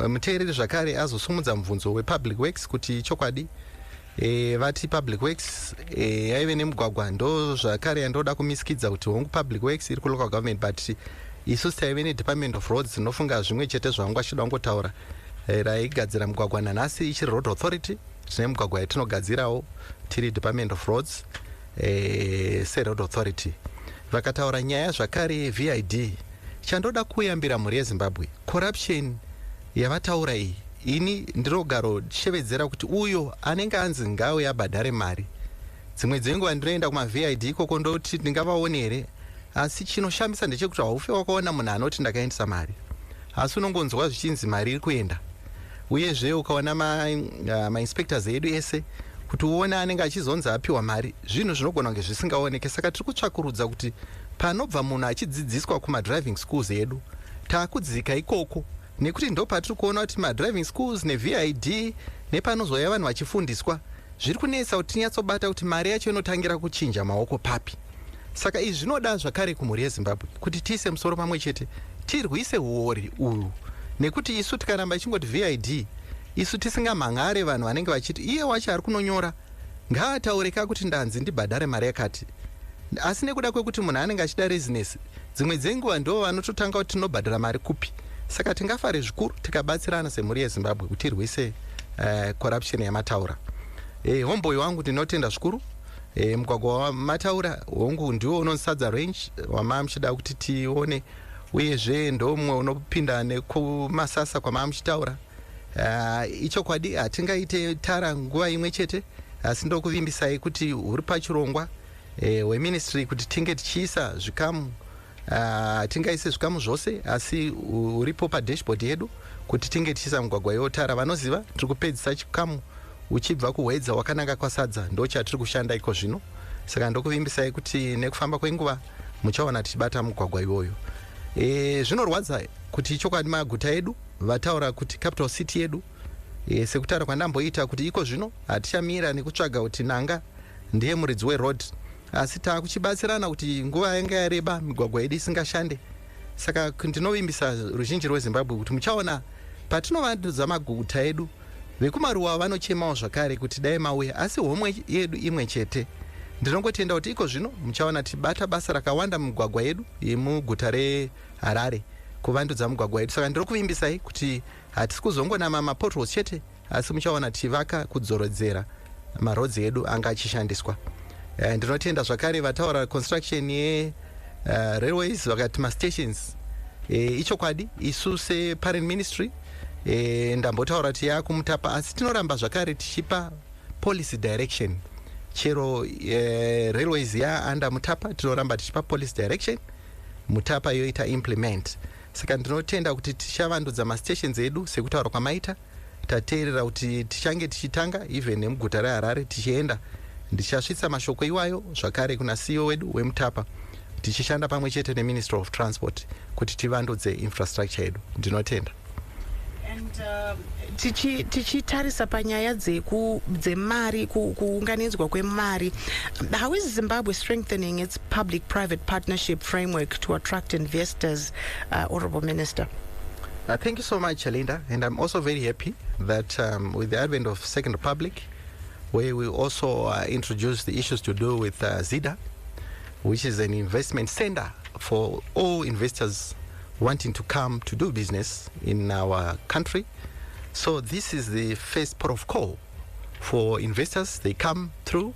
Muteereri zvakare azosumudza mubvunzo wepublic works, kuti chokwadi vati public works yaive nemugwagwa. Ndo zvakare yandoda kumisikidza kuti hongu public works iri kulocal government, but isusu taive nedepartment of roads. Ndinofunga zvimwe chete zvangu achida kungotaura raigadzira mugwagwa nanhasi ichiri road authority. Tine mugwagwa yatinogadzirawo tiri department of roads seroad authority. Vakataura nyaya zvakare VID. Chandoda kuyambira mhuri yeZimbabwe, corruption yavataura iyi, ini ndirogaro shevedzera kuti uyo anenge anzi ngawe yabhadhare mari. Dzimwe dzenguva ndinoenda kuma VID ikoko ndoti ndingavaone here, asi chinoshambisa ndechekuti haufe wakaona munhu anoti ndakaendesa mari, asi unongonzwa zvichinzi mari iri kuenda. Uyezve ukaona mainspectors edu ese kuti uone anenge achizonzi apiwa mari, zvinhu zvinogona kunge zvisingaoneke. Saka tiri kutsvakurudza kuti panobva munhu achidzidziswa kumadriving schools edu taakudzika ikoko, nekuti ndo patiri kuona kuti madriving schools neVID nepanozoya vanhu vachifundiswa zviri kunetsa kuti tinyatsobata kuti mari yacho inotangira kuchinja maoko papi. Saka izvi zvinoda zvakare kumhuri yeZimbabwe kuti tiise musoro pamwe chete, tirwise uori uyu, nekuti isu tikaramba ichingoti VID, isu tisingamhangare vanhu vanenge vachiti iye wacho ari kunonyora ngaataureka kuti ndanzi ndibhadhare mari yakati. Asi nekuda kwekuti munhu anenge achida rezinesi, dzimwe dzenguva ndo vanototanga kuti tinobhadhara mari kupi. Saka tingafare zvikuru tikabatsirana semhuri yeZimbabwe kuti tirwise corruption yamataura. Homeboy wangu ndinotenda zvikuru. Mugwagwa wamataura hongu ndiwo unosadza range wamamuchida kuti tione, uyezve ndomwe unopinda nekumasasa kwamamuchitaura. Ichokwadi hatingaite tara nguva imwe chete, asi ndokuvimbisai kuti uri pachirongwa weministry kuti tinge tichiisa zvikamu, tingaise zvikamu zvose, asi uripo padashboard yedu kuti tinge tichiisa mugwagwa yotara. Vanoziva tiri kupedzisa chikamu uchibva kuhwedza wakananga kwasadza, ndo chatiri kushanda iko zvino. Saka ndokuvimbisai kuti nekufamba kwenguva muchaona tichibata mugwagwa iwoyo. Zvinorwadza kuti chokwadi maguta edu vataura kuti capital city yedu sekutaura kwandamboita kuti iko zvino hatichamira nekutsvaga kuti nanga ndiye muridzi weroad, asi taakuchibatsirana kuti nguva yanga yareba migwagwa yedu isingashande. Saka ndinovimbisa ruzhinji rweZimbabwe kuti muchaona patinovandudza maguta edu, vekumaruwa vanochemawo zvakare kuti dai mauya, asi homwe yedu imwe chete. Ndinongotenda kuti iko zvino muchaona tibata basa rakawanda mumigwagwa yedu yemuguta reHarare kuvandudza mugwagwa yedu. Saka ndiri kuvimbisai kuti hatisi kuzongonama mapotholes chete, asi muchaona tivaka kudzorodzera marodzi edu anga achishandiswa. Ndinotenda zvakare vataura construction railways vakati mastations, ichokwadi isu separent ministry ndambotaura kuti yakumutapa, asi tinoramba zvakare tichipa policy direction. Chero railways under mutapa tinoramba tichipa policy direction, mutapa yoita implement. Saka ndinotenda kuti tichavandudza mastations edu sekutaura kwamaita, tateerera kuti tichange tichitanga even nemuguta reHarare tichienda. Ndichasvitsa mashoko iwayo zvakare kuna CEO wedu wemutapa, tichishanda pamwe chete neMinister of Transport kuti tivandudze infrastructure yedu. Ndinotenda. And tichitarisa panyaya dzemari, kuunganidzwa kwemari, how is Zimbabwe strengthening its public-private partnership framework to attract investors, Honorable Minister? Thank you so much, Linda, and I'm also very happy that with the advent of Second Republic, where we also introduced the issues to do with ZIDA, which is an investment center for all investors wanting to come to do business in our country. So this is the first port of call for investors. They come through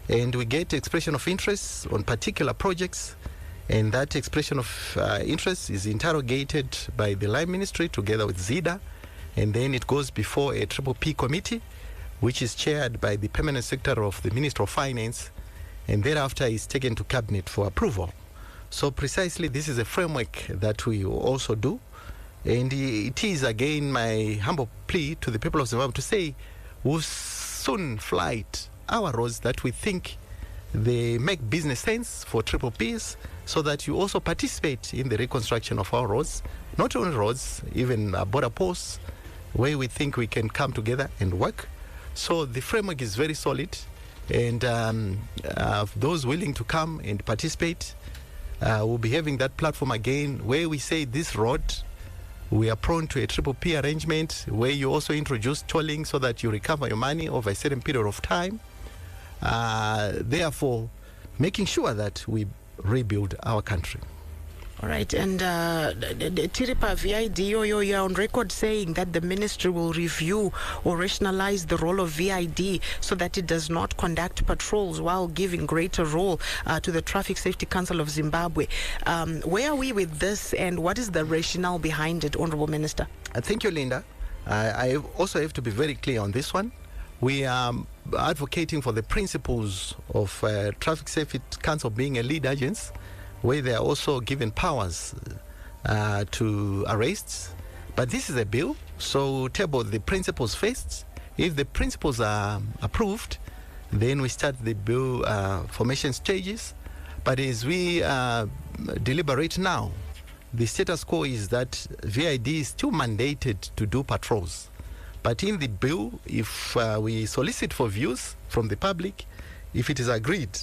and we get expression of interest on particular projects, and that expression of interest is interrogated by the Line Ministry together with ZIDA, and then it goes before a Triple-P committee, which is chaired by the Permanent Secretary of the Minister of Finance, and thereafter is taken to Cabinet for approval. So precisely this is a framework that we also do, and it is again my humble plea to the people of Zimbabwe to say we'll soon flight our roads that we think they make business sense for Triple Ps, so that you also participate in the reconstruction of our roads, not only roads, even border posts, where we think we can come together and work. So the framework is very solid, and those willing to come and participate, we'll be having that platform again where we say this road, we are prone to a Triple-P arrangement where you also introduce tolling so that you recover your money over a certain period of time. Therefore, making sure that we rebuild our country. All right, and Tiripa VID, you're on record saying that the ministry will review or rationalize the role of VID so that it does not conduct patrols while giving greater role to the Traffic Safety Council of Zimbabwe. Where are we with this, and what is the rationale behind it, Honorable Minister? Thank you, Linda. I also have to be very clear on this one. We are advocating for the principles of Traffic Safety Council being a lead agency, where they are also given powers to arrest. But this is a bill, so table the principles first. If the principles are approved, then we start the bill formation stages. But as we deliberate now, the status quo is that VID is still mandated to do patrols. But in the bill, if we solicit for views from the public, if it is agreed,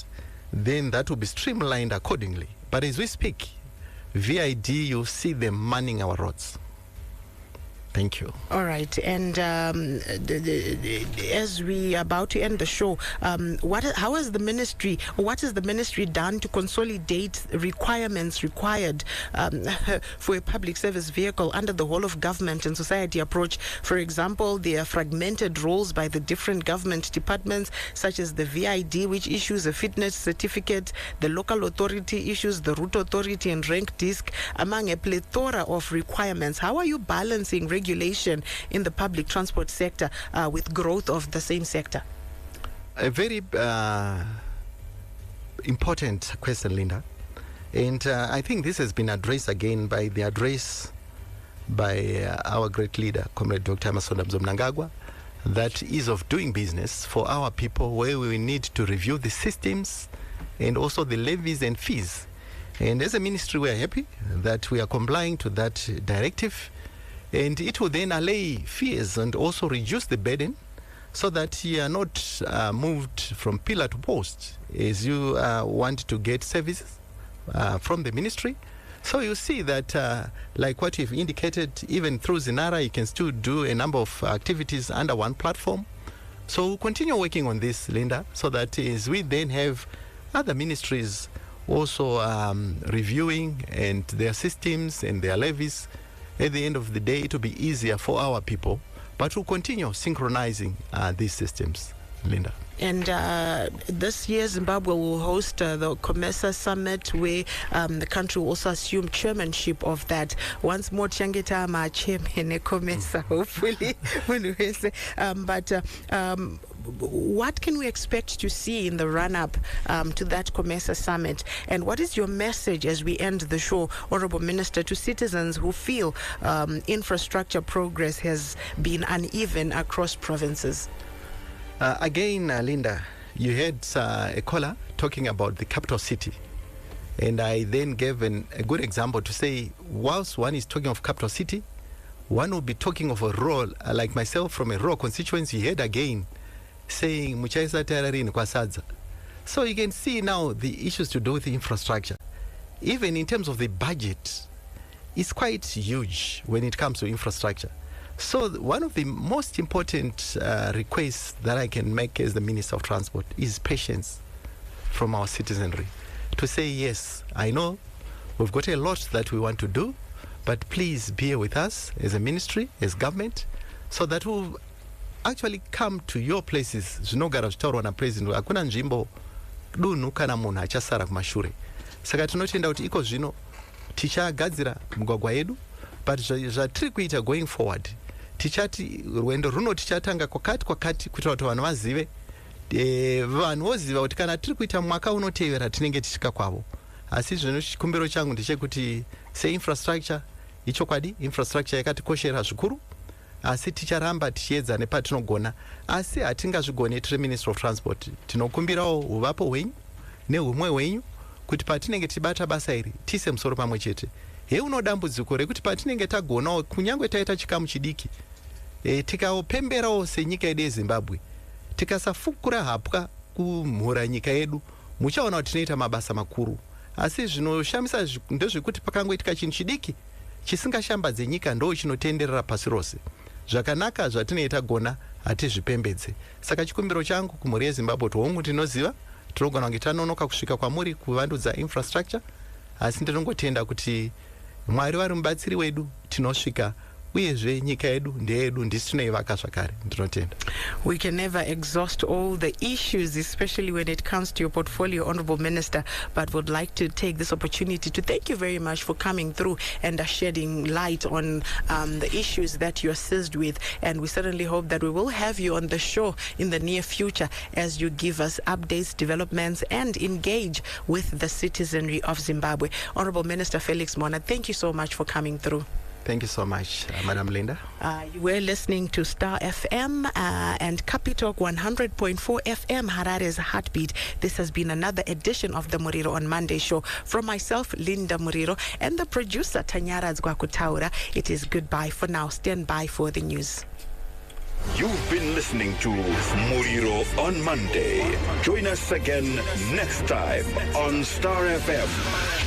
then that will be streamlined accordingly. But as we speak, VID, you see them manning our roads. Thank you. All right, and as we are about to end the show, what is the ministry done to consolidate requirements required for a public service vehicle under the whole of government and society approach? For example, there are fragmented roles by the different government departments, such as the VID, which issues a fitness certificate, the local authority issues the route authority and rank disc, among a plethora of requirements. How are you balancing regulation in the public transport sector with growth of the same sector? A very important question, Linda. And I think this has been addressed again by the address by our great leader, Comrade Dr. Emmerson Mnangagwa, that ease of doing business for our people, where we need to review the systems and also the levies and fees. And as a ministry, we are happy that we are complying to that directive. And it will then allay fears and also reduce the burden so that you are not moved from pillar to post as you want to get services from the ministry. So you see that, like what you've indicated, even through Zinara, you can still do a number of activities under one platform. So we'll continue working on this, Linda, so that as we then have other ministries also reviewing and their systems and their levies, at the end of the day, it will be easier for our people. But we'll continue synchronizing these systems, Linda. And this year, Zimbabwe will host the COMESA Summit, where the country will also assume chairmanship of that. Once more, Changeta ma chairman COMESA, hopefully. What can we expect to see in the run-up to that COMESA Summit? And what is your message as we end the show, Honorable Minister, to citizens who feel infrastructure progress has been uneven across provinces? Again, Linda, you had a caller talking about the capital city. And I then gave a good example to say, whilst one is talking of capital city, one will be talking of a role, like myself from a rural constituency, you heard again saying, Muchaisa Tararin Kwasadza. So you can see now the issues to do with the infrastructure. Even in terms of the budget, it's quite huge when it comes to infrastructure. So one of the most important requests that I can make as the Minister of Transport is patience from our citizenry. To say, yes, I know we've got a lot that we want to do, but please bear with us as a ministry, as government, so that we'll actually come to your places. Zvinogara zvitaurwa napresident, hakuna nzvimbo dunhu kana munhu achasara kumashure. Saka tinotenda kuti iko zvino tichagadzira mugwagwa yedu, but zvatiri kuita going forward, tichati rwendo runo tichatanga kwakati kuitira kuti vanhu vazive, vanhu voziva kuti kana tiri kuita mwaka unotevera tinenge tichika kwavo. Asi zvino chikumbiro changu ndechekuti seinfrastructure, ichokwadi infrastructure yakatikoshera zvikuru, asi ticharamba tichiedza nepatinogona, asi hatingazvigone tiri Minister of Transport. Tinokumbirawo uvapo hwenyu nehumwe hwenyu kuti patinenge tibata basa iri tise musoro pamwe chete. Heuno dambudziko rekuti patinenge tagonawo kunyangwe taita chikamu chidiki, tikaopemberawo senyika yedu yeZimbabwe, tikasafukura hapwa kumhura nyika yedu, muchaona kuti tinoita mabasa makuru. Asi zvinoshamisa ndezvekuti pakangoitika chinhu chidiki chisingashambadze nyika ndo chinotenderera pasi rose. Zvakanaka zvatinoita gona hatizvipembedze. Saka chikumbiro changu kumhuri yeZimbabwe hongu tinoziva tinogona kunge tanonoka kusvika kwamuri kuvandudza infrastructure, asi ndinongotenda kuti Mwari vari mubatsiri wedu tinosvika, uyezve nyika yedu ndeyedu, ndisi tinoivaka zvakare. Ndinotenda. We can never exhaust all the issues, especially when it comes to your portfolio, Honorable Minister, but would like to take this opportunity to thank you very much for coming through and shedding light on the issues that you're seized with. And we certainly hope that we will have you on the show in the near future as you give us updates, developments, and engage with the citizenry of Zimbabwe. Honorable Minister Felix Mhona, thank you so much for coming through. Thank you so much, Madam Linda. You were listening to Star FM and Capitalk 100.4 FM, Harare's Heartbeat. This has been another edition of the Muriro on Monday show. From myself, Linda Muriro, and the producer, Tanyara Zgwakutaura, it is goodbye for now. Stand by for the news. You've been listening to Muriro on Monday. Join us again next time on Star FM.